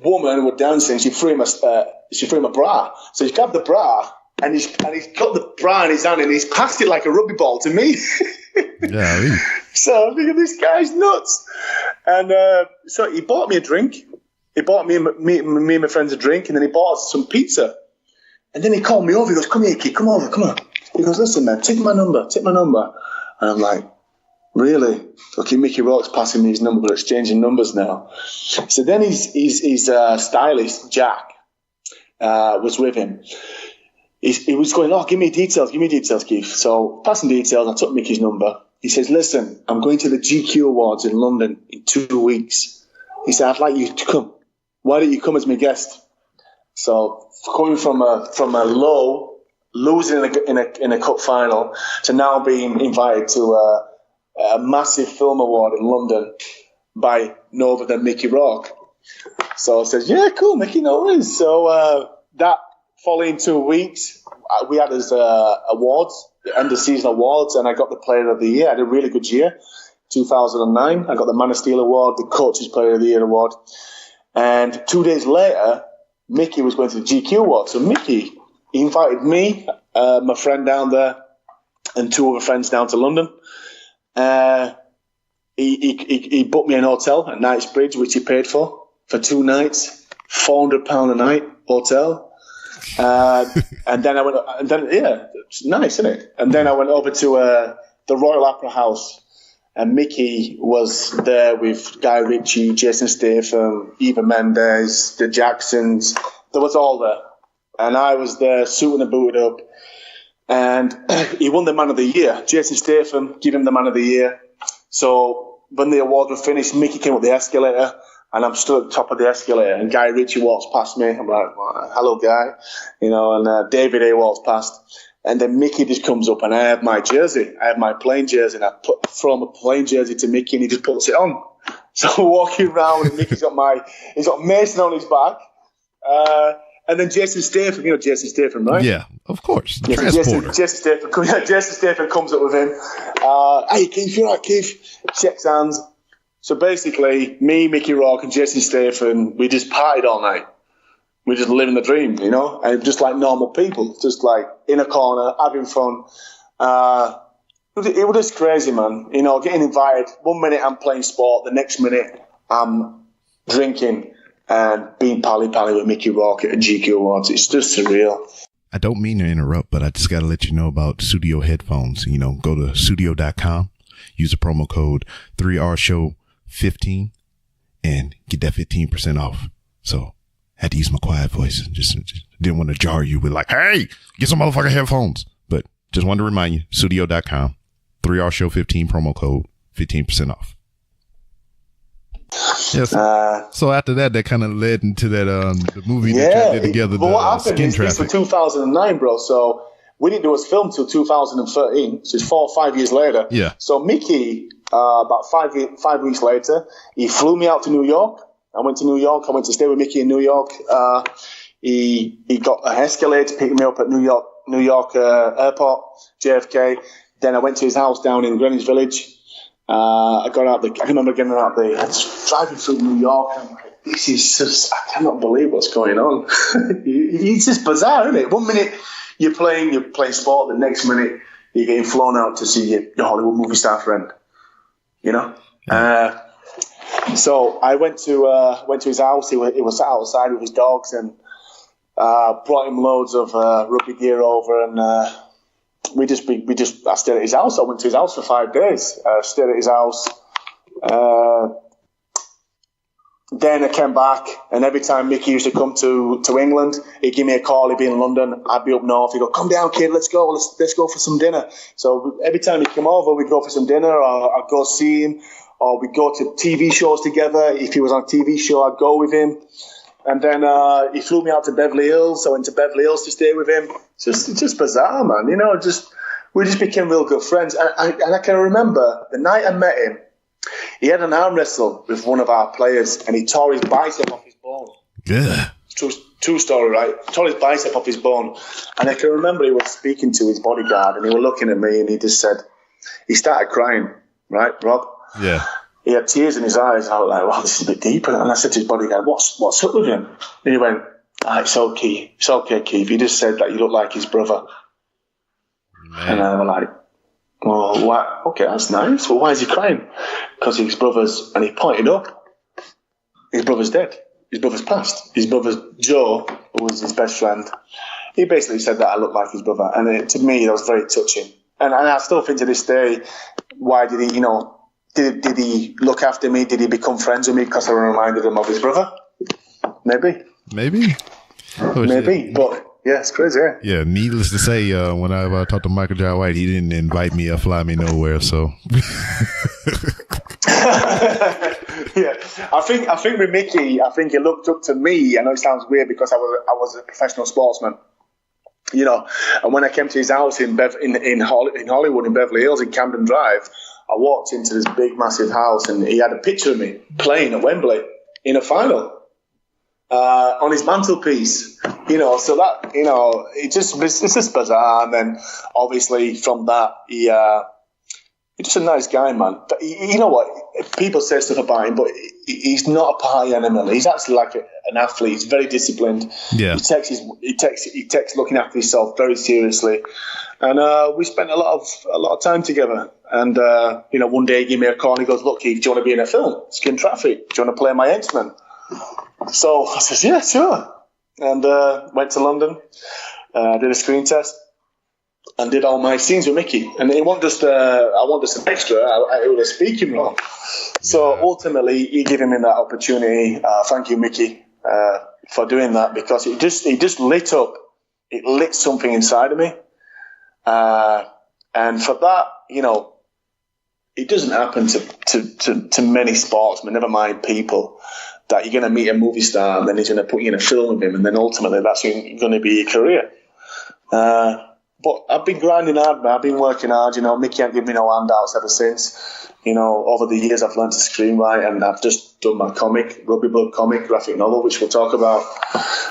woman was dancing. She threw him a bra. So he grabbed the bra, and he's got the bra in his hand, and he's passed it like a rugby ball to me. Yeah. So I'm thinking, this guy's nuts. And so he bought me a drink. He bought me and my friends a drink, and then he bought us some pizza. And then he called me over. He goes, "Come here, kid. Come over. Come on." He goes, "Listen, man, take my number. And I'm like, "Really?" Okay, Mickey Rourke's passing me his number. We're exchanging numbers now. So then his stylist, Jack, was with him. He was going, "Oh, give me details, Keith." So passing details, I took Mickey's number. He says, "Listen, I'm going to the GQ Awards in London in 2 weeks." He said, "I'd like you to come. Why don't you come as my guest?" So coming from a low, losing in a cup final, to now being invited to a massive film award in London by no other than Mickey Rourke. So I says, "Yeah, cool, Mickey, no worries." So that following 2 weeks, we had his awards, the end of season awards, and I got the Player of the Year. I had a really good year. 2009, I got the Man of Steel award, the Coaches Player of the Year award. And 2 days later, Mickey was going to the GQ award. So Mickey, he invited me, my friend down there, and 2 other friends down to London. He booked me an hotel at Knightsbridge, which he paid for 2 nights, £400 a night hotel. And then I went, it's nice, isn't it? And then I went over to the Royal Opera House, and Mickey was there with Guy Ritchie, Jason Statham, Eva Mendes, the Jacksons. There was all there. and I was there suited and booted up, and he won the Man of the Year. Jason Statham gave him the Man of the Year. So when the awards were finished, Mickey came up the escalator, and I'm stood at the top of the escalator, and Guy Ritchie walks past me. I'm like, hello, Guy. And David A. walks past. And then Mickey just comes up, and I have my jersey. I have my plain jersey, and I throw my plain jersey to Mickey, and he just puts it on. So I'm walking around, and Mickey's got he's got Mason on his back. And then Jason Statham, Jason Statham, right? Yeah, of course. The transporter. Jason Statham comes up with him. Hey, Keith, you all right, Keith? Shakes hands. So basically, me, Mickey Rourke, and Jason Statham, we just partied all night. We just living the dream, and just like normal people, just like in a corner, having fun. It was just crazy, man. Getting invited. 1 minute I'm playing sport, the next minute I'm drinking and being pally-pally with Mickey Rourke at a GQ Awards. It's just surreal. I don't mean to interrupt, but I just got to let you know about studio headphones. Go to studio.com, use the promo code 3RShow15 and get that 15% off. So I had to use my quiet voice. Just didn't want to jar you with like, hey, get some motherfucking headphones. But just wanted to remind you, studio.com, 3RShow15 promo code, 15% off. Yes. So after that kind of led into that the movie that you did together, but what happened Skin is Traffic. This was 2009, bro. So we didn't do a film till 2013. So it's 4 or 5 years later. Yeah. So Mickey, about 5 weeks later, he flew me out to New York. I went to New York. I went to stay with Mickey in New York. He got an Escalade to pick me up at New York Airport, JFK. Then I went to his house down in Greenwich Village. I remember getting out there. I was driving through New York. And I'm like, this is just, I cannot believe what's going on. It's just bizarre, isn't it? 1 minute you're playing sport, the next minute you're getting flown out to see your Hollywood movie star friend. So I went to his house. He was sat outside with his dogs, and brought him loads of rugby gear over, and I stayed at his house. I went to his house for 5 days. Stayed at his house. Then I came back, and every time Mickey used to come to England, he'd give me a call. He'd be in London. I'd be up north. He'd go, "Come down, kid. Let's go. Let's go for some dinner." So every time he'd come over, we'd go for some dinner, or I'd go see him, or we'd go to TV shows together. If he was on a TV show, I'd go with him. And then he flew me out to Beverly Hills. I went to Beverly Hills to stay with him. It's just bizarre, man. We just became real good friends. And I can remember the night I met him, he had an arm wrestle with one of our players, and he tore his bicep off his bone. Yeah. True story, right? Tore his bicep off his bone. And I can remember he was speaking to his bodyguard, and he was looking at me, and he just said, he started crying, right, Rob? Yeah. He had tears in his eyes. I was like, wow, this is a bit deeper. And I said to his bodyguard, what's up with him? And he went, it's okay. It's okay, Keith. He just said that you look like his brother. Man. And I was like, well, why? Okay, that's nice. Well, why is he crying? Because his brother's, and he pointed up, his brother's dead. His brother's passed. His brother's Joe, who was his best friend, he basically said that I look like his brother. And to me, that was very touching. And I still think to this day, why did he, did he look after me? Did he become friends with me because I reminded him of his brother? Maybe. Oh, maybe. But yeah, it's crazy. Yeah. Needless to say, when I talked to Michael Jai White, he didn't invite me or fly me nowhere. So. Yeah, I think with Mickey, he looked up to me. I know it sounds weird because I was a professional sportsman. And when I came to his house in Hollywood, in Beverly Hills, in Camden Drive, I walked into this big, massive house, and he had a picture of me playing at Wembley in a final on his mantelpiece. So that it's just bizarre. And then obviously from that, he's just a nice guy, man. But you know what? People say stuff about him, but he's not a party animal. He's actually like an athlete. He's very disciplined. Yeah. He takes looking after himself very seriously. And we spent a lot of time together. And one day he gave me a call and he goes, "Look, Keith, do you want to be in a film? Skin Traffic. Do you want to play my henchman?" So I said, "Yeah, sure." And went to London, did a screen test, and did all my scenes with Mickey. And it wasn't just an extra; it was a speaking role. So ultimately, he gave me that opportunity. Thank you, Mickey, for doing that, because it just lit up it lit something inside of me. And for that, you know, it doesn't happen to many sportsmen, never mind people, that you're going to meet a movie star and then he's going to put you in a film with him, and then ultimately that's going to be your career. But I've been grinding hard, man. I've been working hard. You know, Mickey ain't given me no handouts ever since. You know, over the years I've learned to screenwrite, and I've just done my comic, Rugby Blood comic, graphic novel, which we'll talk about.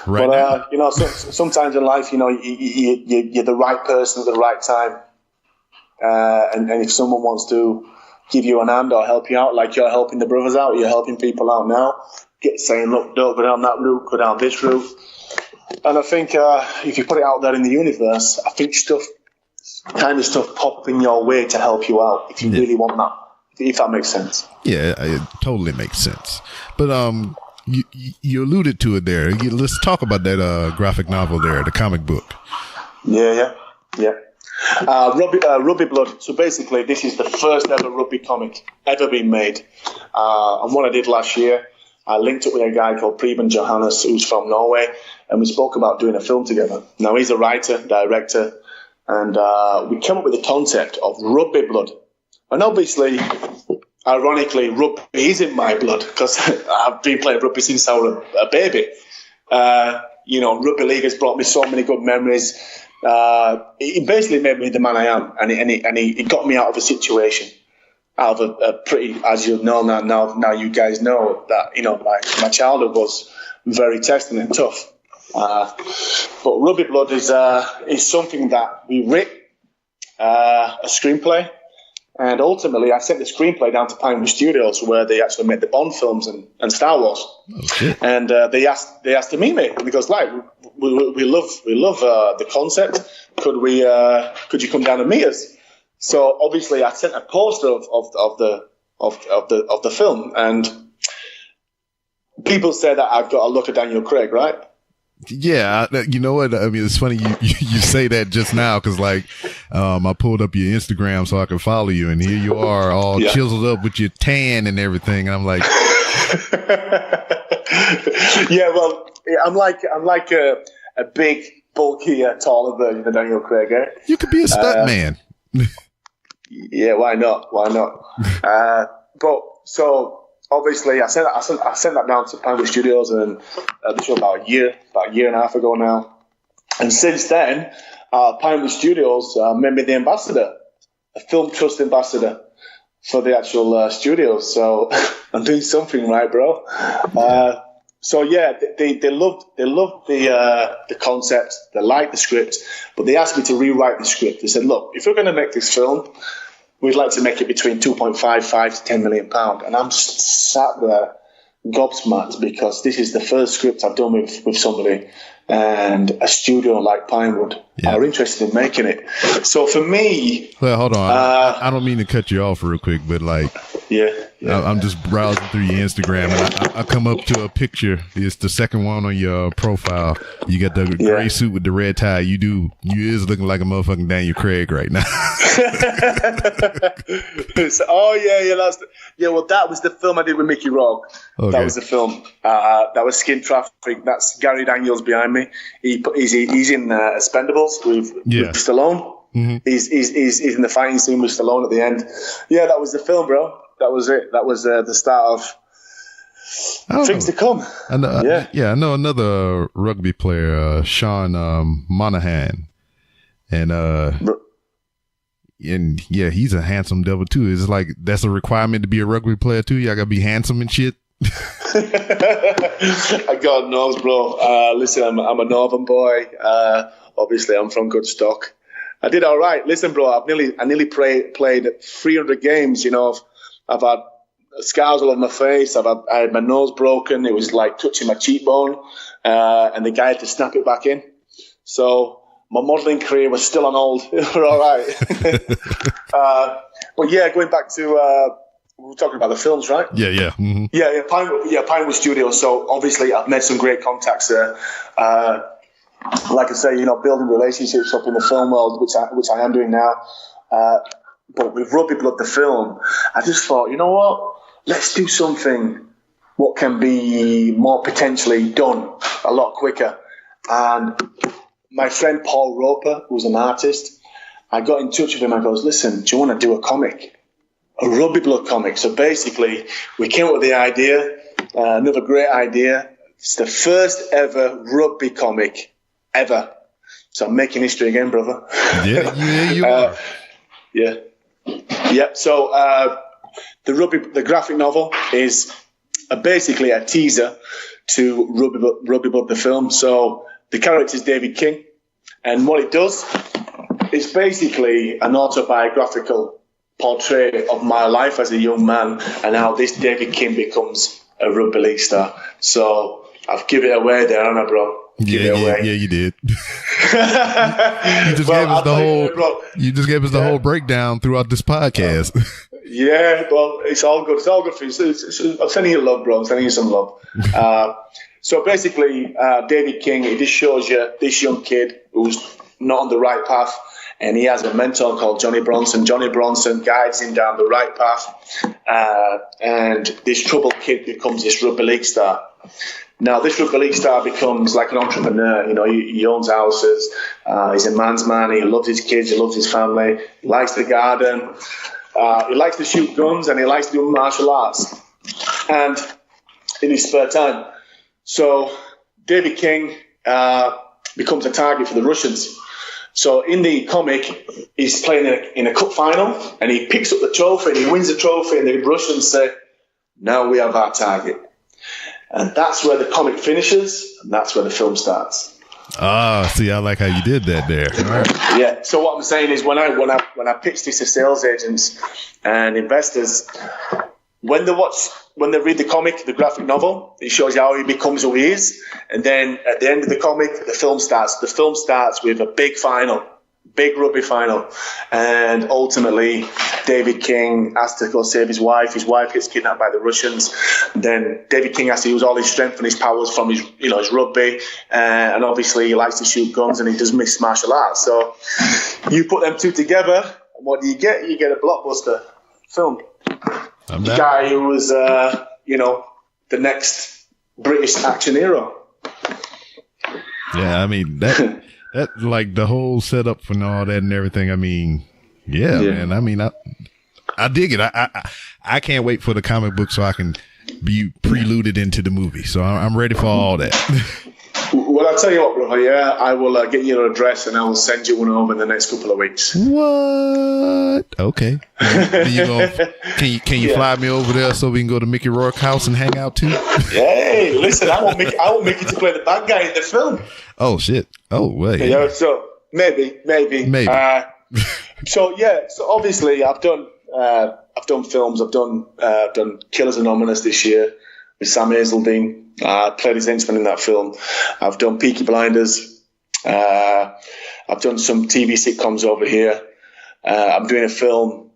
Right. But, you know, sometimes in life, you know, you're the right person at the right time. And if someone wants to give you an hand or help you out, like you're helping the brothers out, you're helping people out now, saying, look, don't go down that route, go down this route. And I think if you put it out there in the universe, I think stuff pop up in your way to help you out if you really want that, if that makes sense. Yeah, it totally makes sense. But you alluded to it there. Let's talk about that graphic novel there, the comic book. Yeah. Rugby Blood. So basically, this is the first ever rugby comic ever been made. And what I did last year, I linked up with a guy called Preben Johannes, who's from Norway, and we spoke about doing a film together. Now, he's a writer, director, and we came up with the concept of Rugby Blood. And obviously, ironically, rugby is in my blood because I've been playing rugby since I was a baby. You know, rugby league has brought me so many good memories. It basically made me the man I am, and it got me out of a situation, out of a pretty, as you know now you guys know that, you know, my childhood was very testing and tough. But Rugby Blood is something that we writ a screenplay, and ultimately I sent the screenplay down to Pinewood Studios, where they actually made the Bond films and Star Wars. Okay. And they asked to meet me because, like, we love the concept. Could you come down and meet us? So obviously I sent a poster of the film, and people say that I've got a look at Daniel Craig, right? Yeah, you know what? I mean, it's funny you say that just now because, like, I pulled up your Instagram so I could follow you, and here you are, all chiseled up with your tan and everything, and I'm like, yeah. Well, I'm like a big, bulky, taller version of Daniel Craig. Eh? You could be a stunt man. Yeah, why not? But so. Obviously, I sent that down to Pinewood Studios, and this was about a year and a half ago now. And since then, Pinewood Studios made me the ambassador, a film trust ambassador for the actual studios. So I'm doing something right, bro. So yeah, they loved the concept, they liked the script, but they asked me to rewrite the script. They said, look, if we're going to make this film, we'd like to make it between £2.5 to £10 million. And I'm just sat there gobsmacked because this is the first script I've done with somebody, and a studio like Pinewood are interested in making it. So for me... Well, hold on. I don't mean to cut you off real quick, but like... Yeah. I'm just browsing through your Instagram, and I come up to a picture. It's the second one on your profile. You got the gray suit with the red tie. You is looking like a motherfucking Daniel Craig right now. Well, that was the film I did with Mickey Rourke. Okay. That was the film. That was Skin Traffic. That's Gary Daniels behind me. He's in Expendables with Stallone. Mm-hmm. He's in the fighting scene with Stallone at the end. Yeah, that was the film, bro. That was it. That was the start of things to come. I know another rugby player, Sean Monahan, and he's a handsome devil too. It's like that's a requirement to be a rugby player too. Y'all gotta be handsome and shit. God knows, bro. Listen, I'm a northern boy. Obviously, I'm from good stock. I did all right. Listen, bro, I nearly played 300 games. You know, I've had scars all over my face. I had my nose broken. It was like touching my cheekbone, and the guy had to snap it back in. So my modelling career was still on hold. We're all right. But yeah, going back to we were talking about the films, right? Yeah. Mm-hmm. Pinewood Studios. So obviously, I've made some great contacts there. Like I say, you know, building relationships up in the film world, which I am doing now. But with Rugby Blood, the film, I just thought, you know what? Let's do something what can be more potentially done a lot quicker. And my friend Paul Roper, who's an artist, I got in touch with him. I goes, listen, do you want to do a comic? A Rugby Blood comic. So basically, we came up with the idea, another great idea. It's the first ever rugby comic ever. So I'm making history again, brother. Yeah, you are. Yeah. So the graphic novel is basically a teaser to Rugby Blood, the film. So the character is David King, and what it does is basically an autobiographical portrait of my life as a young man and how this David King becomes a rugby league star. So I've given it away there, haven't I, bro? Yeah, you did. You just gave us the whole breakdown throughout this podcast. Yeah, well, it's all good. It's all good for you. I'm sending you love, bro. I'm sending you some love. So basically, David King, it just shows you this young kid who's not on the right path, and he has a mentor called Johnny Bronson. Johnny Bronson guides him down the right path, and this troubled kid becomes this rugby league star. Now, this rugby league star becomes like an entrepreneur. You know, he owns houses. He's a man's man. He loves his kids. He loves his family. He likes the garden. He likes to shoot guns, and he likes to do martial arts. And in his spare time. So David King becomes a target for the Russians. So in the comic, he's playing in a cup final, and he picks up the trophy, and he wins the trophy, and the Russians say, now we have our target. And that's where the comic finishes, and that's where the film starts. Ah, see, I like how you did that there. Right. Yeah. So what I'm saying is, when I pitch this to sales agents and investors, when they read the comic, the graphic novel, it shows you how he becomes who he is, and then at the end of the comic, the film starts. The film starts with a big final, big rugby final, and ultimately David King has to go save his wife. His wife gets kidnapped by the Russians. Then David King has to use all his strength and his powers from his rugby, and obviously he likes to shoot guns and he does mixed martial arts. So you put them two together, and what do you get? You get a blockbuster film. The guy who was, the next British action hero. Yeah, I mean that like the whole setup and all that and everything. I mean, yeah. Man. I mean, I dig it. I can't wait for the comic book so I can be preluded into the movie. So I'm ready for all that. Well, I'll tell you what, brother. Yeah, I will get your address and I will send you one over in the next couple of weeks. What? Okay. Can you fly me over there so we can go to Mickey Rourke's house and hang out too? Hey, listen, I want Mickey to play the bad guy in the film. Oh shit! Oh wait. Yeah, so maybe. So obviously I've done films. I've done Killers Anonymous this year with Sam Hazeldine. I played his henchman in that film. I've done Peaky Blinders. I've done some TV sitcoms over here. I'm doing a film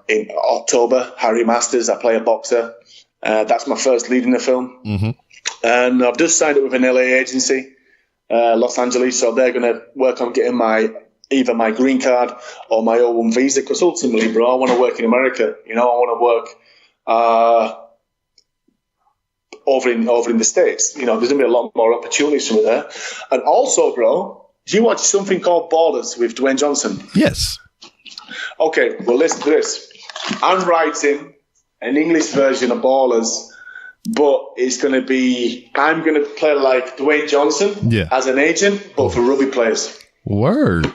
in October, Harry Masters. I play a boxer. That's my first lead in the film. Mm-hmm. And I've just signed up with an LA agency, Los Angeles, so they're going to work on getting either my green card or my O1 visa, because ultimately, bro, I want to work in America. I want to work over in the States. There's going to be a lot more opportunities from there. And also, bro, do you watch something called Ballers with Dwayne Johnson? Yes. Okay, well, listen to this. I'm writing an English version of Ballers, but I'm going to play like Dwayne Johnson as an agent, but for rugby players. Word.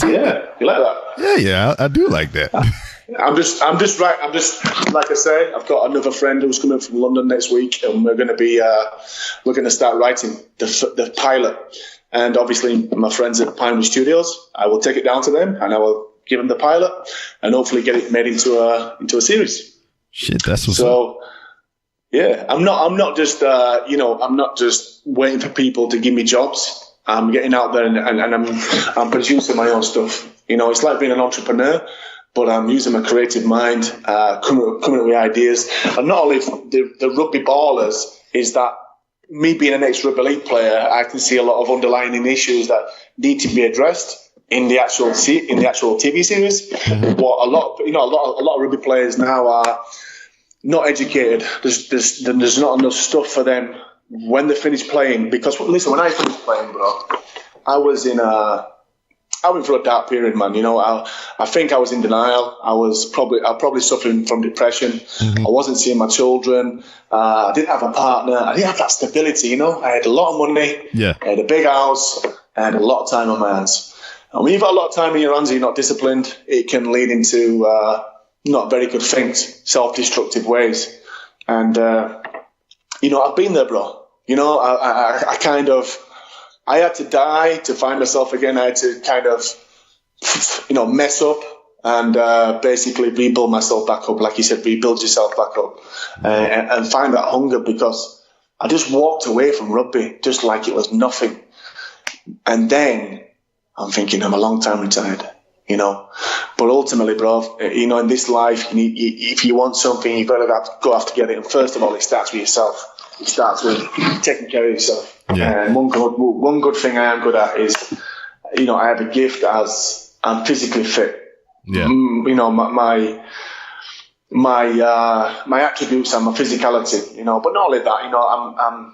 Yeah, you like that? Yeah, I do like that. I'm just like I say, I've got another friend who's coming from London next week, and we're going to start writing the pilot. And obviously, my friends at Pinewood Studios, I will take it down to them, and I will give them the pilot, and hopefully get it made into a series. Shit, that's what's up. Yeah, I'm not just waiting for people to give me jobs. I'm getting out there and I'm producing my own stuff. It's like being an entrepreneur, but I'm using my creative mind, coming up with ideas. And not only the rugby ballers is that me being an ex-rugby league player, I can see a lot of underlying issues that need to be addressed in the actual TV series. Mm-hmm. What a lot of rugby players now are not educated. There's not enough stuff for them when they finish playing. Because listen, when I finished playing, bro, I went through a dark period, man. You know, I think I was in denial. I was probably suffering from depression. Mm-hmm. I wasn't seeing my children. I didn't have a partner. I didn't have that stability, you know. I had a lot of money. Yeah. I had a big house. I had a lot of time on my hands. And when you've got a lot of time in your hands and you're not disciplined, it can lead into not very good things, self-destructive ways. And, you know, I've been there, bro. You know, I kind of... I had to die to find myself again. I had to kind of, you know, mess up and basically rebuild myself back up. Like you said, rebuild yourself back up and find that hunger, because I just walked away from rugby just like it was nothing. And then I'm thinking I'm a long time retired, you know. But ultimately, bro, you know, in this life, if you want something, you've got to go after get it. And first of all, it starts with yourself. It starts with taking care of yourself. Yeah. And one good thing I am good at is, you know, I have a gift as I'm physically fit. Yeah. You know, my attributes are my physicality, you know, but not only that, you know,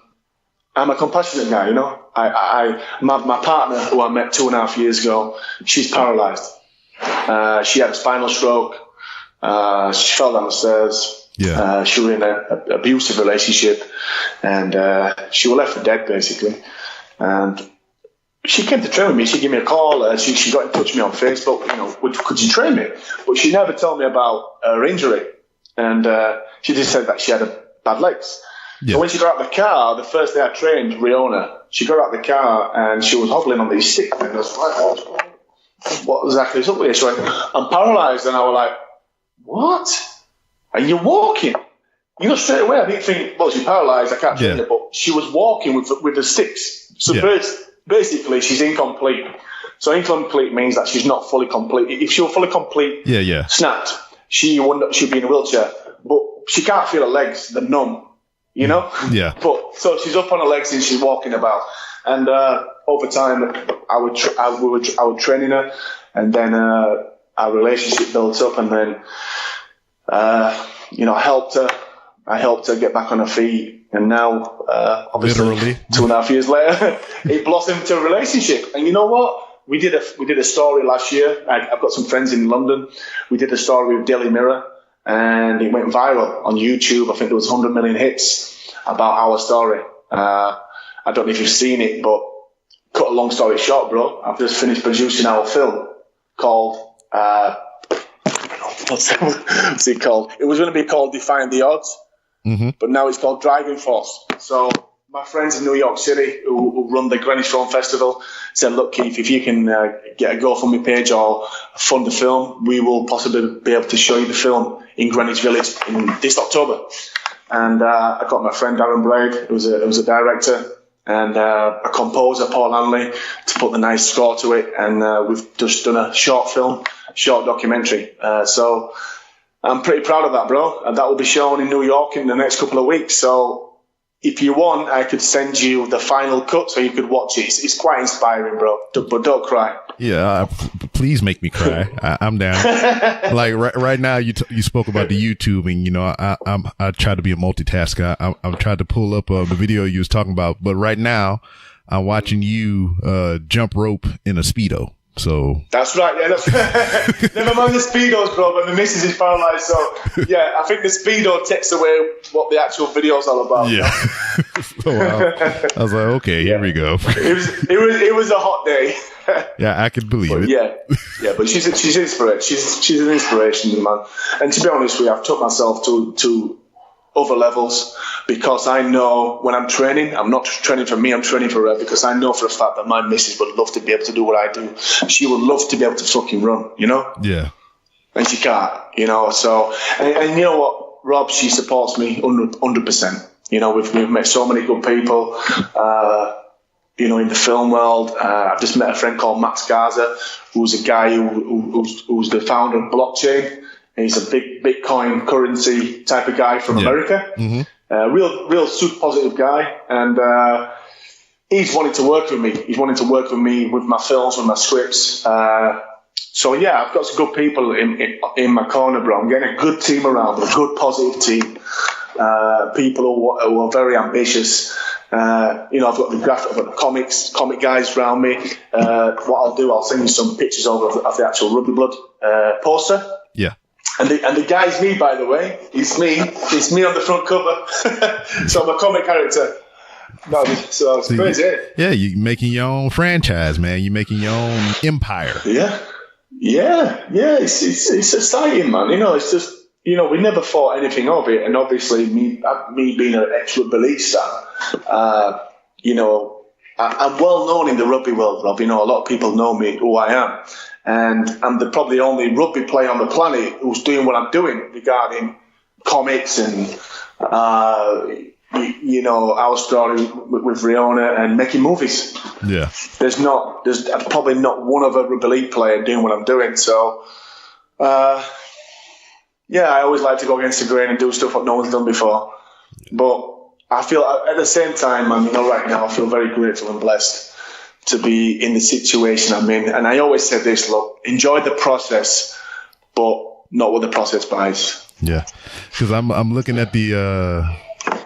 I'm a compassionate guy, you know. My partner, who I met 2.5 years ago, she's paralyzed. She had a spinal stroke. She fell down the stairs. Yeah. She was in an abusive relationship, and she was left for dead, basically. And she came to train with me. She gave me a call. She got in touch with me on Facebook. You know, could you train me? But she never told me about her injury, and she just said that she had bad legs. Yeah. So when she got out of the car, the first day I trained Riona, she got out of the car and she was hobbling on these sticks. And I was like, what exactly is up with you? She went, I'm paralyzed. And I was like, what? And you're walking. You know, straight away, I didn't think, well, she's paralyzed, I can't train her, but she was walking with the sticks. So basically, she's incomplete. So incomplete means that she's not fully complete. If she were fully complete, snapped, she'd be in a wheelchair. But she can't feel her legs, they're numb, you know? Yeah. But so she's up on her legs and she's walking about. And over time, I would training her, and then our relationship built up, and then you know, I helped her get back on her feet, and now, obviously, literally 2.5 years later, it blossomed to a relationship. And you know what? We did a story last year. I've got some friends in London. We did a story with Daily Mirror, and it went viral on YouTube. I think there was 100 million hits about our story. I don't know if you've seen it, but cut a long story short, bro, I've just finished producing our film called. What's it called? It was going to be called Defying the Odds, but now it's called Grieving Process. So my friends in New York City who run the Greenwich Film Festival said, look, Keith, if you can get a GoFundMe page or fund the film, we will possibly be able to show you the film in Greenwich Village in this October. And I got my friend Darren Blade, who was a director, and a composer, Paul Hanley, to put the nice score to it. And we've just done a short documentary. So I'm pretty proud of that, bro. And that will be shown in New York in the next couple of weeks. So if you want, I could send you the final cut so you could watch it. It's quite inspiring, bro. But don't cry. Yeah, please make me cry. I'm down. Like right now, you spoke about the YouTube, and you know I try to be a multitasker. I'm trying to pull up the video you was talking about, but right now I'm watching you jump rope in a Speedo. So that's right. Yeah, never mind the Speedos, bro. But the missus is paralyzed, so yeah, I think the Speedo takes away what the actual video's all about. Yeah. Oh, wow. I was like, okay, here we go. It was a hot day. Yeah, I can believe it. Yeah, but she's inspiration. She's an inspiration, man. And to be honest with you, I've took myself to other levels, because I know when I'm training, I'm not training for me, I'm training for her, because I know for a fact that my missus would love to be able to do what I do. She would love to be able to fucking run, you know? Yeah. And she can't, you know, so, and you know what, Rob, she supports me 100%. You know, we've met so many good people, you know, in the film world. I've just met a friend called Max Garza, who's a guy who's the founder of Blockchain. He's a big Bitcoin currency type of guy from America. Mm-hmm. Real super positive guy. And he's wanting to work with me. He's wanting to work with me with my films, with my scripts. So, yeah, I've got some good people in my corner, bro. I'm getting a good team around, a good positive team. People who are very ambitious. I've got the comic guys around me. What I'll do, I'll send you some pictures over of the actual Rugby Blood poster. Yeah. And the guy's me, by the way. It's me on the front cover. So I'm a comic character. No, so it's crazy. Yeah, you're making your own franchise, man. You're making your own empire. Yeah. It's exciting, man. It's just, we never thought anything of it. And obviously, me being an ex-rugby league star, I'm well known in the rugby world, Rob. A lot of people know me, who I am. And I'm probably the only rugby player on the planet who's doing what I'm doing regarding comics and, our story with Riona and making movies. Yeah. There's probably not one other rugby league player doing what I'm doing. So, I always like to go against the grain and do stuff that no one's done before. But I feel at the same time, right now, I feel very grateful and blessed to be in the situation I'm in. And I always say this, look, enjoy the process, but not what the process buys. Yeah. Because I'm looking at the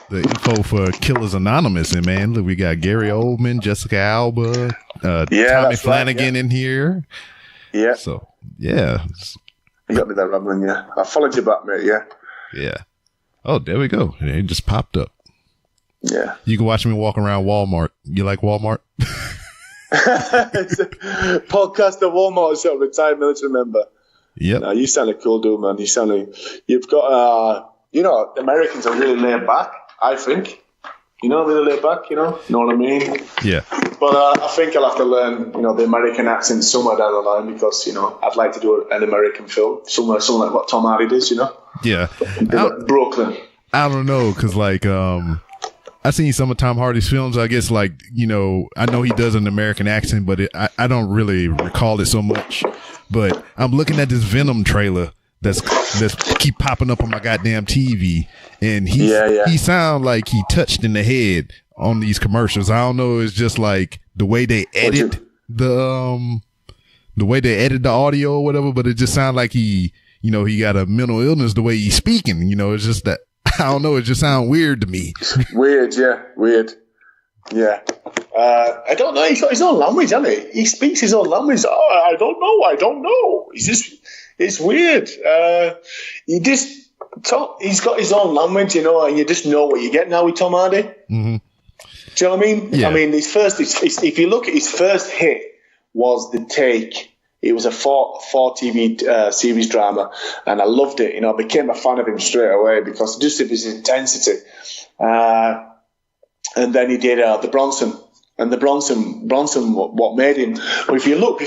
info for Killers Anonymous, and man, look, we got Gary Oldman, Jessica Alba, Tommy Flanagan in here. Yeah. So, yeah. You got me there, Ramblin', yeah. I followed you back, mate, yeah. Yeah. Oh, there we go. It just popped up. Yeah. You can watch me walk around Walmart. You like Walmart? It's a podcast at Walmart, so retired military member. Yep. No, you sound a cool dude, man. You've got, Americans are really laid back, I think. Really laid back, know what I mean? Yeah. But I think I'll have to learn, the American accent somewhere down the line because, I'd like to do an American film, somewhere like what Tom Hardy does, Yeah. Brooklyn. I don't know, because, I've seen some of Tom Hardy's films. I guess, I know he does an American accent, but I don't really recall it so much. But I'm looking at this Venom trailer that's keep popping up on my goddamn TV, and he sound like he touched in the head on these commercials. I don't know. It's just like the way they edit the audio or whatever, but it just sounds like he got a mental illness the way he's speaking. It's just that. I don't know. It just sounds weird to me. Weird. Yeah. I don't know. He's got his own language, hasn't he? He speaks his own language. Oh, I don't know. It's weird. He's got his own language, and you just know what you get now with Tom Hardy. Mm-hmm. Do you know what I mean? Yeah. I mean, if you look at his first hit was The Take. It was a four TV series drama, and I loved it. I became a fan of him straight away because just of his intensity. And then he did the Bronson, and the Bronson, what made him? Well, if you look,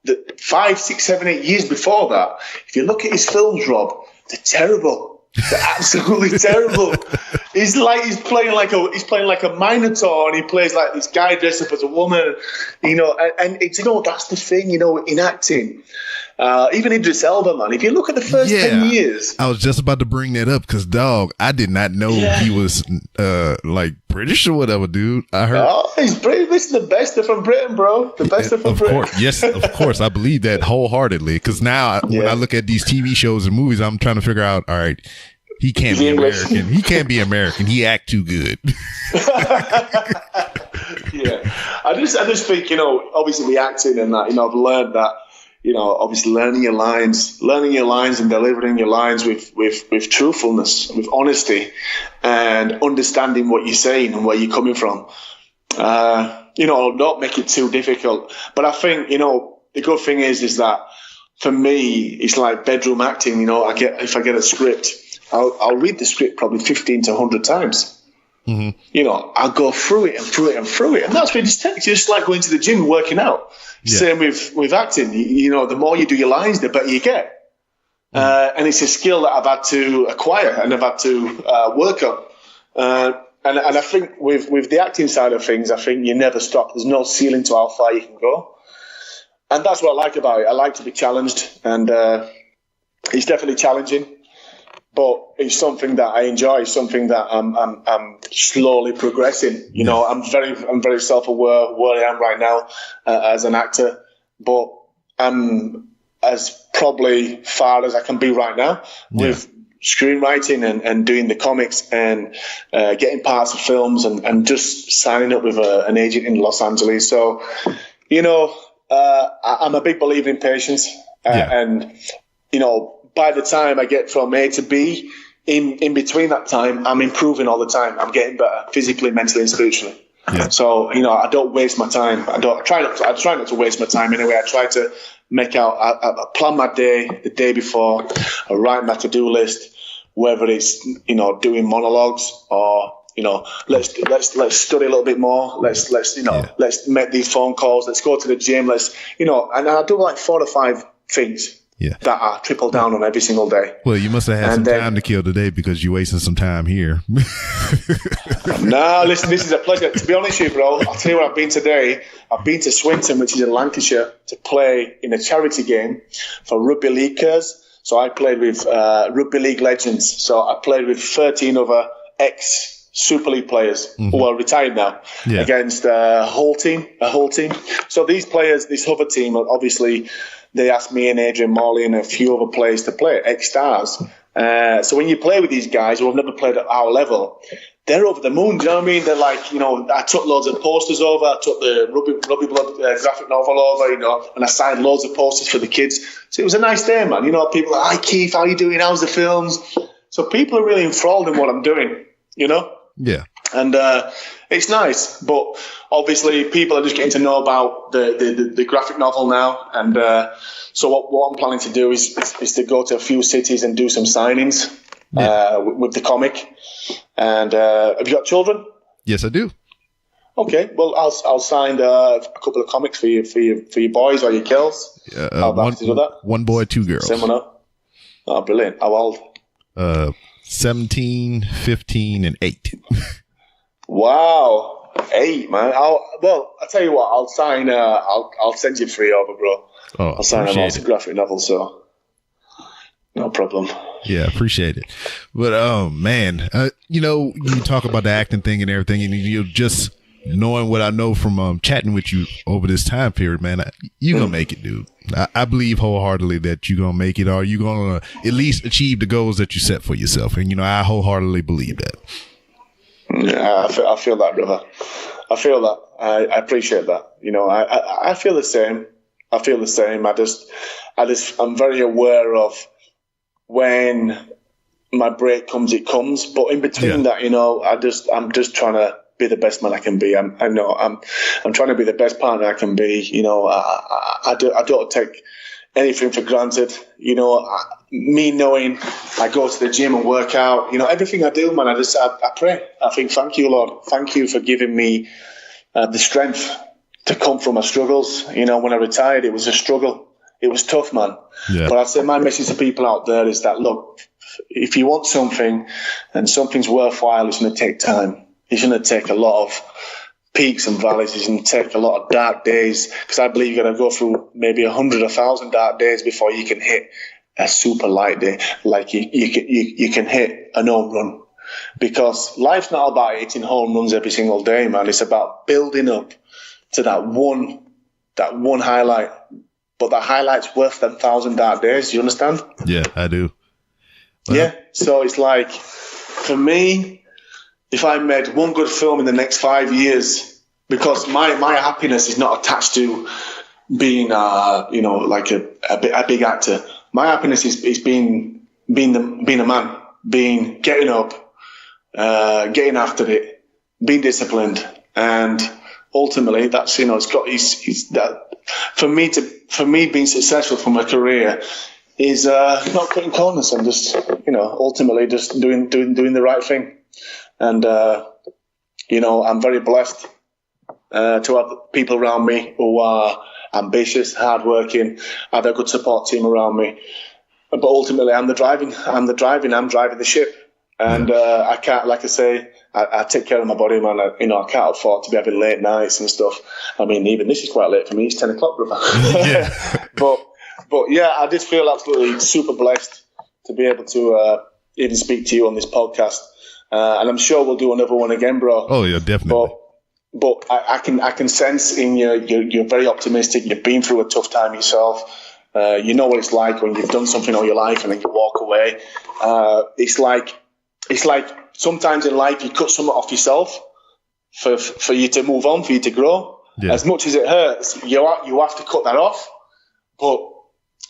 the 5, 6, 7, 8 years before that, if you look at his films, Rob, they're terrible. They're absolutely terrible. He's playing like a minotaur, and he plays like this guy dressed up as a woman, and it's that's the thing, in acting. Even Idris Elba, man. If you look at the first 10 years, I was just about to bring that up because, dog, I did not know he was British or whatever, dude. I heard. Oh, he's British. This is the best from Britain, bro. The best from Britain. Course, yes, of course, I believe that wholeheartedly. Because now, when I look at these TV shows and movies, I'm trying to figure out. All right, he can't be American. He can't be American. He act too good. Yeah, I just think obviously the acting and that I've learned that. Obviously learning your lines and delivering your lines with truthfulness, with honesty, and understanding what you're saying and where you're coming from. Not make it too difficult. But I think, the good thing is that for me, it's like bedroom acting. If I get a script, I'll read the script probably 15 to 100 times. Mm-hmm. I'll go through it and through it and through it. And that's what it just takes. It's just like going to the gym, working out. Yeah. Same with acting. The more you do your lines, the better you get. And it's a skill that I've had to acquire and I've had to work on. And I think with the acting side of things, I think you never stop. There's no ceiling to how far you can go. And that's what I like about it. I like to be challenged, and it's definitely challenging. But it's something that I enjoy. It's something that I'm slowly progressing. I'm very self-aware of where I am right now as an actor. But I'm as probably far as I can be right now with screenwriting and doing the comics and getting parts of films and just signing up with an agent in Los Angeles. So, I'm a big believer in patience. And, by the time I get from A to B, in between that time, I'm improving all the time. I'm getting better physically, mentally, and spiritually. Yeah. So, I don't waste my time. I try not to waste my time anyway. I try to make out, I plan my day the day before. I write my to-do list, whether it's, doing monologues or, let's study a little bit more. Let's make these phone calls. Let's go to the gym. And I do like 4 to 5 things. Yeah. That I triple down on every single day. Well, you must have had some time to kill today because you're wasting some time here. No, listen, this is a pleasure. To be honest with you, bro, I'll tell you where I've been today. I've been to Swinton, which is in Lancashire, to play in a charity game for Rugby Leaguers. So I played with Rugby League legends. So I played with 13 other ex-Super League players who are retired now against a whole team. So these players, this other team, obviously, they asked me and Adrian Morley and a few other players to play, ex-stars. So when you play with these guys who have never played at our level, they're over the moon. Do you know what I mean? They're like, I took loads of posters over. I took the Rugby Blood graphic novel over, and I signed loads of posters for the kids. So it was a nice day, man. People are like, hi, Keith, how are you doing? How's the films? So people are really enthralled in what I'm doing, Yeah. And it's nice, but obviously people are just getting to know about the graphic novel now. And so what I'm planning to do is to go to a few cities and do some signings with the comic. And have you got children? Yes, I do. Okay, well I'll sign a couple of comics for your boys or your girls. I'll have to do that. 1 boy, 2 girls. Same one up. Oh, brilliant! How old? 17, 15, and 8. Wow, 8, man. I'll tell you what. I'll sign. I'll send you 3 over, bro. Oh, I'll sign them all to graphic novels, so no problem. Yeah, appreciate it. But man, you talk about the acting thing and everything, and you just knowing what I know from chatting with you over this time period, man, you're gonna make it, dude. I believe wholeheartedly that you're gonna make it, or you're gonna at least achieve the goals that you set for yourself, and I wholeheartedly believe that. Yeah, I feel that, brother. I feel that. I appreciate that. I feel the same. I'm very aware of when my break comes, it comes. But in between that, I'm just trying to be the best man I can be. I'm trying to be the best partner I can be. I don't take anything for granted. Me knowing I go to the gym and work out, everything I do, man, I pray. I think, thank you, Lord. Thank you for giving me the strength to come from my struggles. When I retired, it was a struggle. It was tough, man. Yeah. But I'd say my message to people out there is that, look, if you want something and something's worthwhile, it's going to take time. It's going to take a lot of peaks and valleys. It's going to take a lot of dark days, because I believe you've got to go through maybe 100, 1,000 dark days before you can hit a super light day. Like you can hit an home run. Because life's not about hitting home runs every single day, man. It's about building up to that one highlight. But that highlight's worth them 1,000 dark days. You understand? Yeah, I do. Well, yeah. So it's like, for me, if I made one good film in the next 5 years, because my happiness is not attached to being, like a big actor. My happiness is being a man, getting up, getting after it, being disciplined, and ultimately that's it's that for me being successful from a career is not cutting corners and just ultimately just doing the right thing. And I'm very blessed to have people around me who are ambitious, hardworking, have a good support team around me. But ultimately, I'm driving the ship. And I can't, like I say, I take care of my body, man. I can't afford to be having late nights and stuff. I mean, even this is quite late for me. It's 10 o'clock, brother. Yeah. But yeah, I just feel absolutely super blessed to be able to even speak to you on this podcast. And I'm sure we'll do another one again, bro. Oh yeah, definitely. But I can sense in you're very optimistic. You've been through a tough time yourself, You know what it's like when you've done something all your life and then you walk away. It's like sometimes in life you cut something off yourself for you to move on, for you to grow. Yeah. As much as it hurts, you have to cut that off. But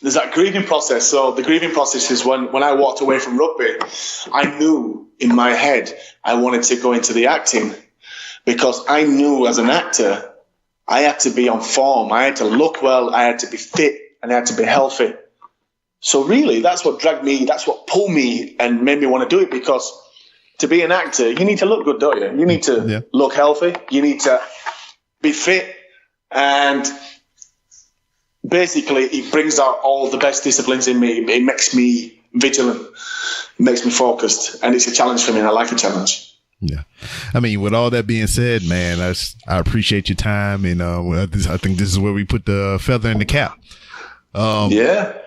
there's that grieving process. So the grieving process is when I walked away from rugby, I knew in my head I wanted to go into the acting, because I knew as an actor I had to be on form. I had to look well. I had to be fit, and I had to be healthy. So really, that's what dragged me. That's what pulled me and made me want to do it, because to be an actor, you need to look good, don't you? You need to look healthy. You need to be fit, and basically it brings out all the best disciplines in me. It makes me vigilant. It makes me focused, and it's a challenge for me, and I like a challenge. Yeah. I mean, with all that being said, man, I appreciate your time, and I think this is where we put the feather in the cap.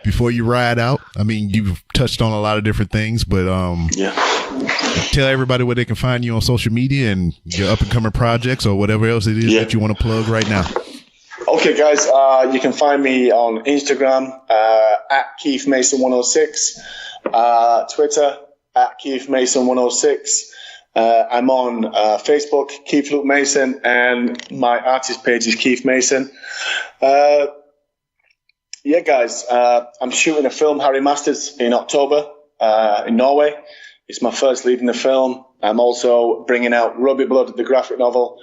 Before you ride out, I mean, you've touched on a lot of different things, but tell everybody where they can find you on social media and your up and coming projects or whatever else it is that you want to plug right now. Okay, guys, you can find me on Instagram at Keith Mason 106, Twitter at Keith Mason 106. I'm on Facebook, Keith Luke Mason, and my artist page is Keith Mason. Guys, I'm shooting a film, Harry Masters, in October in Norway. It's my first lead in the film. I'm also bringing out Rugby Blood, the graphic novel,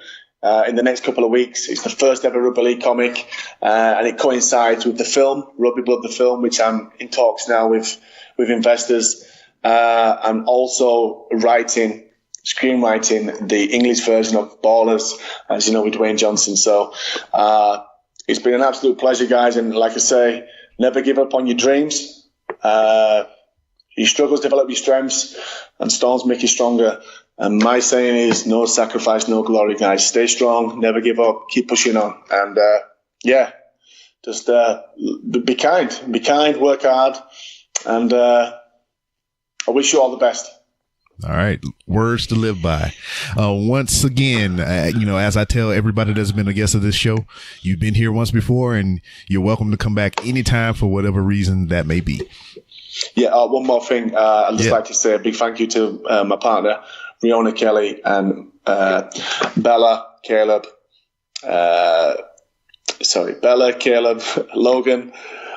in the next couple of weeks. It's the first ever Rugby League comic, and it coincides with the film, Rugby Blood, the film, which I'm in talks now with investors. I'm also screenwriting the English version of Ballers, as you know, with Dwayne Johnson. So it's been an absolute pleasure, guys. And like I say, never give up on your dreams. Your struggles develop your strengths, and storms make you stronger. And my saying is, no sacrifice, no glory, guys. Stay strong, never give up, keep pushing on. And just be kind, work hard. And I wish you all the best. All right. Words to live by. Once again, as I tell everybody that's been a guest of this show, you've been here once before, and you're welcome to come back anytime for whatever reason that may be. Yeah. One more thing. I'd just like to say a big thank you to my partner, Riona Kelly, and Bella, Caleb, Logan,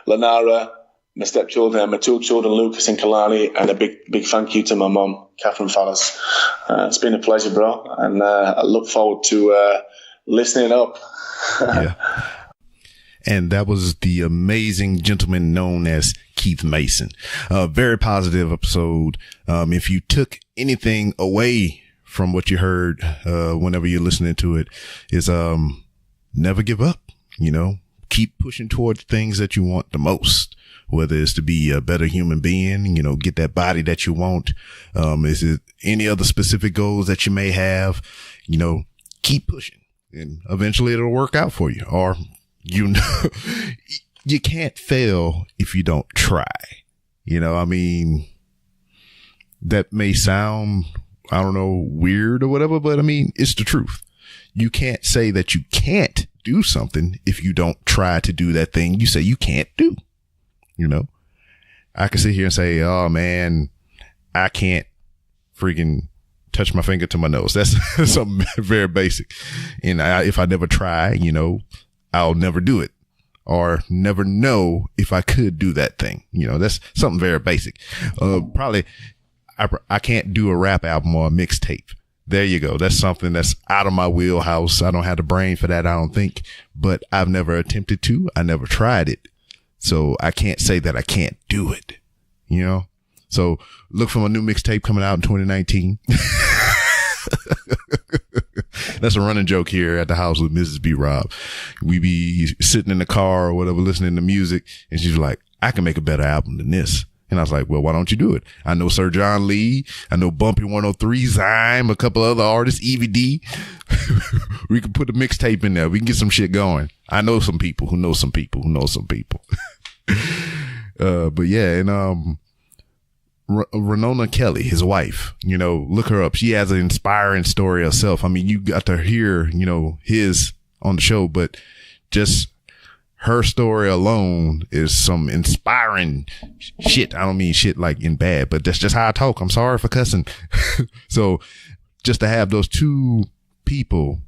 Lanara, my stepchildren and my two children, Lucas and Kalani, and a big thank you to my mum, Catherine Fallis. It's been a pleasure, bro, and I look forward to listening up. And that was the amazing gentleman known as Keith Mason. Very positive episode. If you took anything away from what you heard whenever you're listening to it, is never give up. Keep pushing towards things that you want the most. Whether it's to be a better human being, get that body that you want. Is it any other specific goals that you may have? Keep pushing, and eventually it'll work out for you. Or, you can't fail if you don't try. That may sound, I don't know, weird or whatever, but it's the truth. You can't say that you can't do something if you don't try to do that thing you say you can't do. I can sit here and say, oh man, I can't freaking touch my finger to my nose. That's something very basic. And if I never try, I'll never do it, or never know if I could do that thing. That's something very basic. Probably I can't do a rap album or a mixtape. There you go. That's something that's out of my wheelhouse. I don't have the brain for that, I don't think, but I've never attempted to. I never tried it. So I can't say that I can't do it, So look for my new mixtape coming out in 2019. That's a running joke here at the house with Mrs. B. Rob. We be sitting in the car or whatever, listening to music, and she's like, I can make a better album than this. And I was like, well, why don't you do it? I know Sir John Lee. I know Bumpy 103, Zyme, a couple other artists, EVD. We can put a mixtape in there. We can get some shit going. I know some people who know some people who know some people. But yeah, and Riona Kelly, his wife, look her up. She has an inspiring story herself. You got to hear, his on the show, but just her story alone is some inspiring shit. I don't mean shit like in bad, but that's just how I talk. I'm sorry for cussing. So just to have those two people,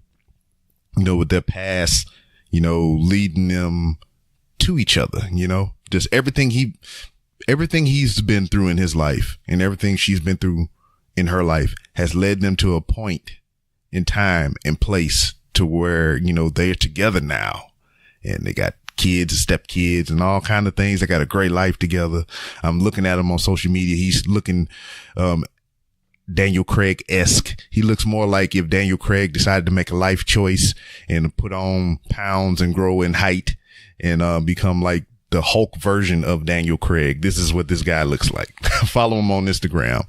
you know, with their past, you know, leading them to each other, you know, just everything he's been through in his life and everything she's been through in her life has led them to a point in time and place to where, you know, they're together now and they got kids and stepkids and all kind of things. They got a great life together. I'm looking at him on social media. He's looking, Daniel Craig-esque. He looks more like if Daniel Craig decided to make a life choice and put on pounds and grow in height and become like the Hulk version of Daniel Craig. This is what this guy looks like. Follow him on Instagram.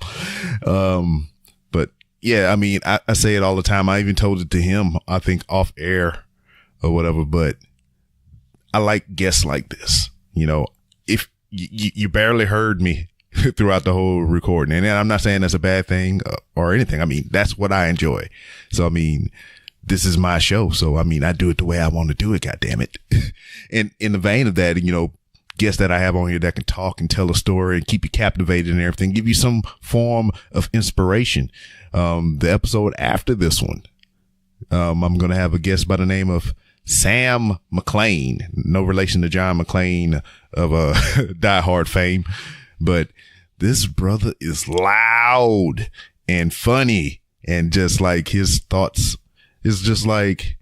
But yeah, I mean, I say it all the time. I even told it to him, I think off air or whatever, but I like guests like this. You know, if you barely heard me throughout the whole recording. And I'm not saying that's a bad thing or anything. I mean, that's what I enjoy. So, I mean, this is my show. So, I mean, I do it the way I want to do it. God damn it. And in the vein of that, you know, guests that I have on here that can talk and tell a story and keep you captivated and everything, give you some form of inspiration. The episode after this one, I'm going to have a guest by the name of Sam McClain. No relation to John McClane of Die Hard fame. But this brother is loud and funny and just like his thoughts is just like,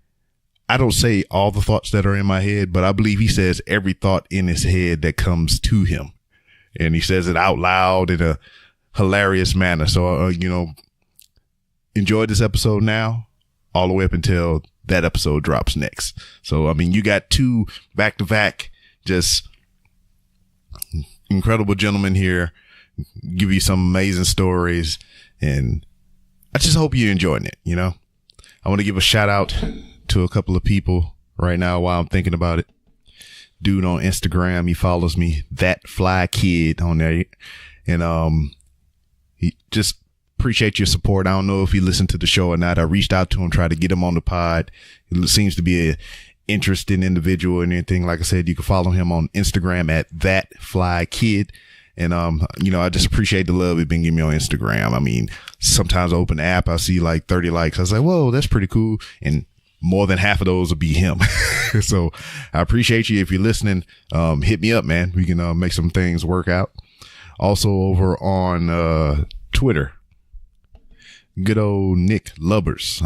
I don't say all the thoughts that are in my head, but I believe he says every thought in his head that comes to him. And he says it out loud in a hilarious manner. So, you know, enjoy this episode now all the way up until that episode drops next. So, I mean, you got two back to back, just incredible gentlemen here, give you some amazing stories, and I just hope you're enjoying it. You know, I want to give a shout out to a couple of people right now while I'm thinking about it. Dude on Instagram, he follows me, That Fly Kid on there, and he just appreciate your support. I don't know if he listened to the show or not. I reached out to him, tried to get him on the pod. He seems to be a interesting individual and anything. Like I said, you can follow him on Instagram at That Fly Kid. And, you know, I just appreciate the love he's been giving me on Instagram. I mean, sometimes I open the app, I see like 30 likes. I was like, whoa, that's pretty cool. And more than half of those will be him. So I appreciate you. If you're listening, hit me up, man. We can, make some things work out. Also over on, Twitter, good old Nick Lubbers.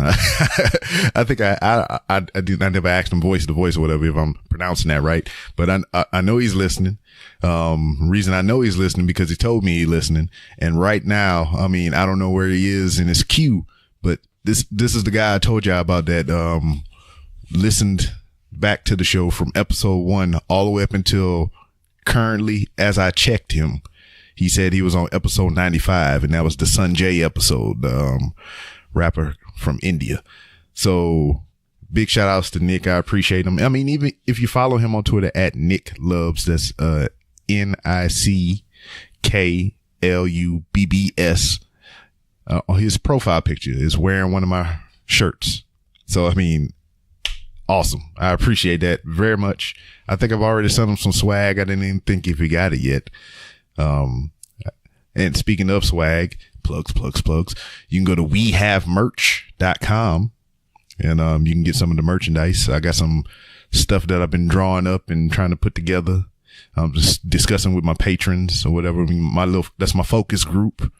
I think I never asked him voice to voice or whatever if I'm pronouncing that right, but I know he's listening. Reason I know he's listening because he told me he's listening. And right now, I mean, I don't know where he is in his queue, but this is the guy I told you about that, listened back to the show from episode 1 all the way up until currently as I checked him. He said he was on episode 95, and that was the Sanjay episode, the rapper from India. So big shout outs to Nick. I appreciate him. I mean, even if you follow him on Twitter at Nick Lubbs, that's NickLubbs. His profile picture is wearing one of my shirts. So, I mean, awesome. I appreciate that very much. I think I've already sent him some swag. I didn't even think if he got it yet. And speaking of swag, plugs, you can go to wehavemerch.com and, you can get some of the merchandise. I got some stuff that I've been drawing up and trying to put together. I'm just discussing with my patrons or whatever. That's my focus group.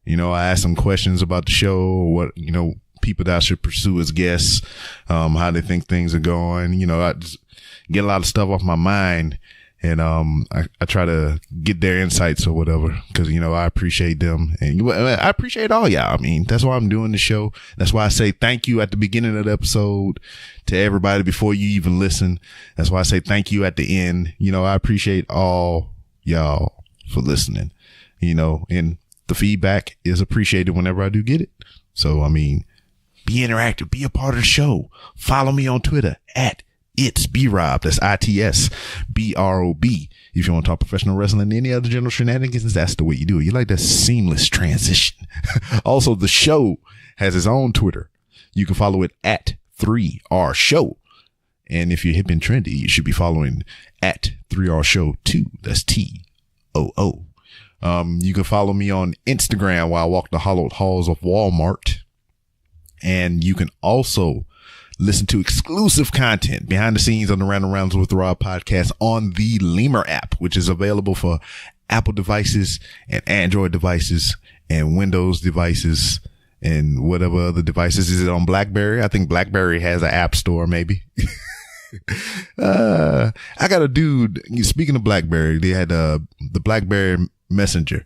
You know, I ask them questions about the show, or what, you know, people that I should pursue as guests, how they think things are going. You know, I just get a lot of stuff off my mind. And, I try to get their insights or whatever, cause, you know, I appreciate them and I appreciate all y'all. I mean, that's why I'm doing the show. That's why I say thank you at the beginning of the episode to everybody before you even listen. That's why I say thank you at the end. You know, I appreciate all y'all for listening, you know, and the feedback is appreciated whenever I do get it. So, I mean, be interactive, be a part of the show. Follow me on Twitter at It's B-Rob. That's ITSBROB. If you want to talk professional wrestling and any other general shenanigans, that's the way you do it. You like that seamless transition. Also, the show has its own Twitter. You can follow it at 3R Show. And if you're hip and trendy, you should be following at 3R Show 2. That's TOO. You can follow me on Instagram while I walk the hallowed halls of Walmart. And you can also listen to exclusive content behind the scenes on the Random Rounds with Rob podcast on the Lemur app, which is available for Apple devices and Android devices and Windows devices and whatever other devices. Is it on BlackBerry? I think BlackBerry has an app store, maybe. I got a dude, speaking of BlackBerry, they had the BlackBerry Messenger,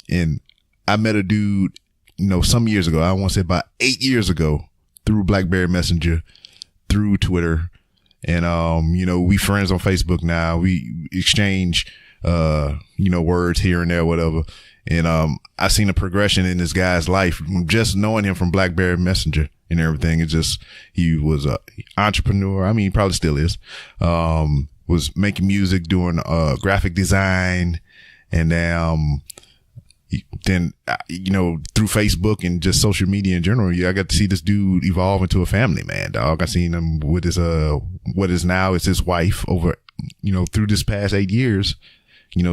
and I met a dude, some years ago. I want to say about 8 years ago, through BlackBerry Messenger, through Twitter, and we friends on Facebook now. We exchange words here and there, whatever. And I seen a progression in this guy's life, just knowing him from BlackBerry Messenger and everything. It's just, he was a entrepreneur. I mean, he probably still is. Was making music, doing graphic design, and then through Facebook and just social media in general, I got to see this dude evolve into a family man, dog. I seen him with his what is now is his wife over, through this past 8 years.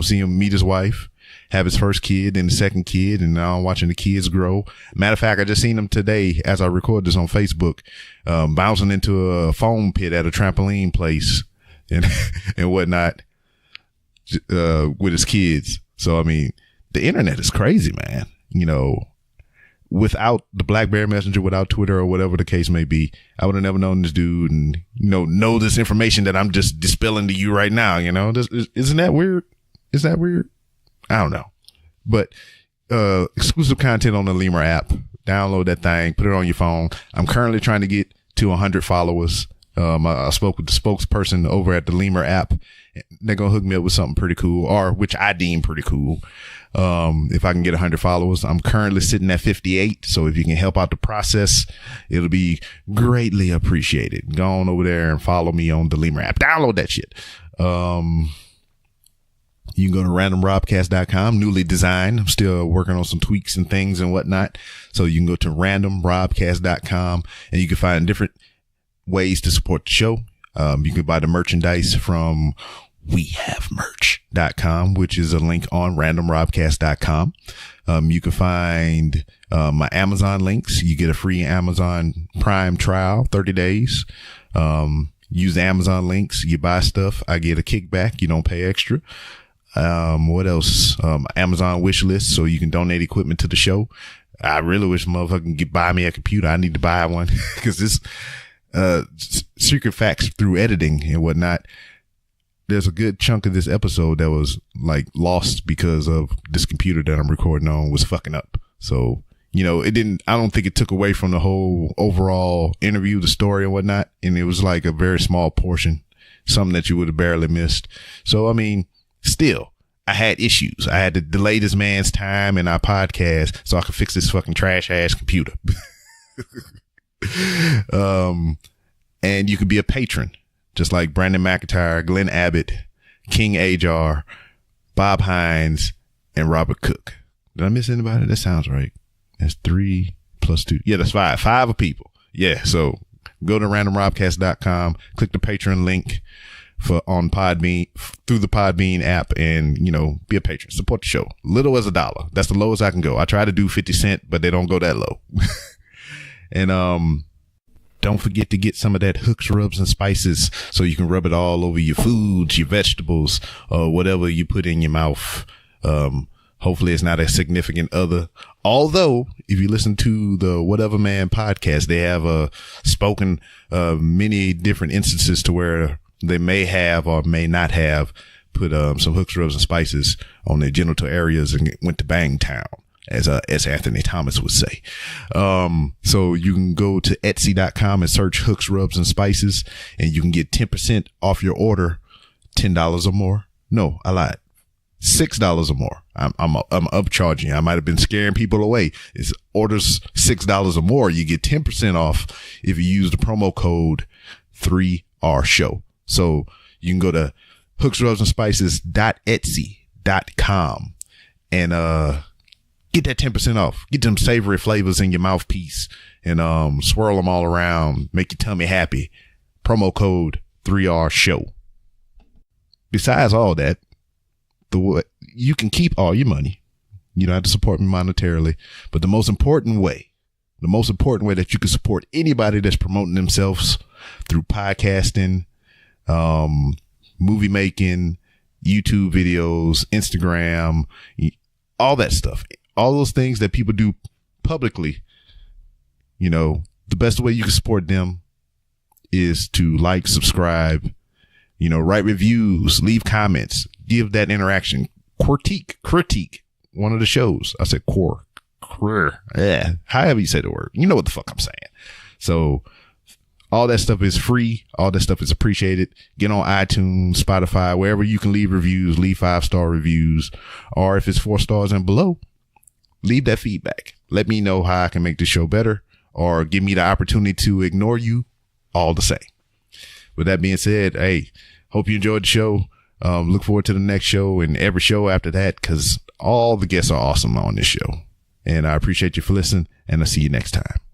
See him meet his wife, have his first kid and the second kid, and now I'm watching the kids grow. Matter of fact, I just seen him today as I record this on Facebook, bouncing into a foam pit at a trampoline place and whatnot, with his kids. So, I mean, the internet is crazy, man. Without the BlackBerry Messenger, without Twitter or whatever the case may be, I would have never known this dude and, know this information that I'm just dispelling to you right now. Isn't that weird? Is that weird? I don't know. But exclusive content on the Lemur app. Download that thing, put it on your phone. I'm currently trying to get to 100 followers. I spoke with the spokesperson over at the Lemur app. They're going to hook me up with something pretty cool, or which I deem pretty cool. If I can get 100 followers. I'm currently sitting at 58. So if you can help out the process, it'll be greatly appreciated. Go on over there and follow me on the Lemur app. Download that shit. You can go to randomrobcast.com, newly designed. I'm still working on some tweaks and things and whatnot. So you can go to randomrobcast.com and you can find different ways to support the show. You can buy the merchandise from wehavemerch.com, which is a link on randomrobcast.com. You can find my Amazon links. You get a free Amazon Prime trial, 30 days. Use the Amazon links. You buy stuff. I get a kickback. You don't pay extra. What else? Amazon wish list, so you can donate equipment to the show. I really wish motherfucker could buy me a computer. I need to buy one because this secret facts through editing and whatnot. There's a good chunk of this episode that was like lost because of this computer that I'm recording on was fucking up. So, I don't think it took away from the whole overall interview, the story and whatnot. And it was like a very small portion, something that you would have barely missed. So, I mean, still, I had issues. I had to delay this man's time in our podcast so I could fix this fucking trash ass computer. And you could be a patron, just like Brandon McIntyre, Glenn Abbott, King Ajar, Bob Hines, and Robert Cook. Did I miss anybody? That sounds right. That's 3 plus 2. Yeah, that's 5. 5 people. Yeah. So go to randomrobcast.com, click the Patreon link on Podbean, through the Podbean app, and be a patron, support the show. Little as $1. That's the lowest I can go. I try to do 50 cents, but they don't go that low. And don't forget to get some of that Hooks Rubs and Spices so you can rub it all over your foods, your vegetables, or whatever you put in your mouth. Hopefully it's not a significant other. Although, if you listen to the Whatever Man podcast, they have spoken many different instances to where they may have or may not have put some Hooks, Rubs, and Spices on their genital areas and went to Bang Town, as Anthony Thomas would say. So you can go to Etsy.com and search Hooks, Rubs, and Spices, and you can get 10% off your order, $10 or more. No, I lied. $6 or more. I'm upcharging you. I might have been scaring people away. It's orders $6 or more. You get 10% off if you use the promo code 3R Show. So you can go to hooksrubsandspices.etsy.com and get that 10% off. Get them savory flavors in your mouthpiece and swirl them all around. Make your tummy happy. Promo code 3R Show. Besides all that, you can keep all your money. You don't have to support me monetarily, but the most important way that you can support anybody that's promoting themselves through podcasting, movie making, YouTube videos, Instagram, all that stuff, all those things that people do publicly, the best way you can support them is to like, subscribe, write reviews, leave comments, give that interaction, critique one of the shows. I said however you say the word, you know what the fuck I'm saying. So all that stuff is free. All that stuff is appreciated. Get on iTunes, Spotify, wherever you can leave reviews, leave 5-star reviews, or if it's 4 stars and below, leave that feedback. Let me know how I can make the show better, or give me the opportunity to ignore you, all the same. With that being said, hey, hope you enjoyed the show. Look forward to the next show and every show after that, because all the guests are awesome on this show. And I appreciate you for listening, and I'll see you next time.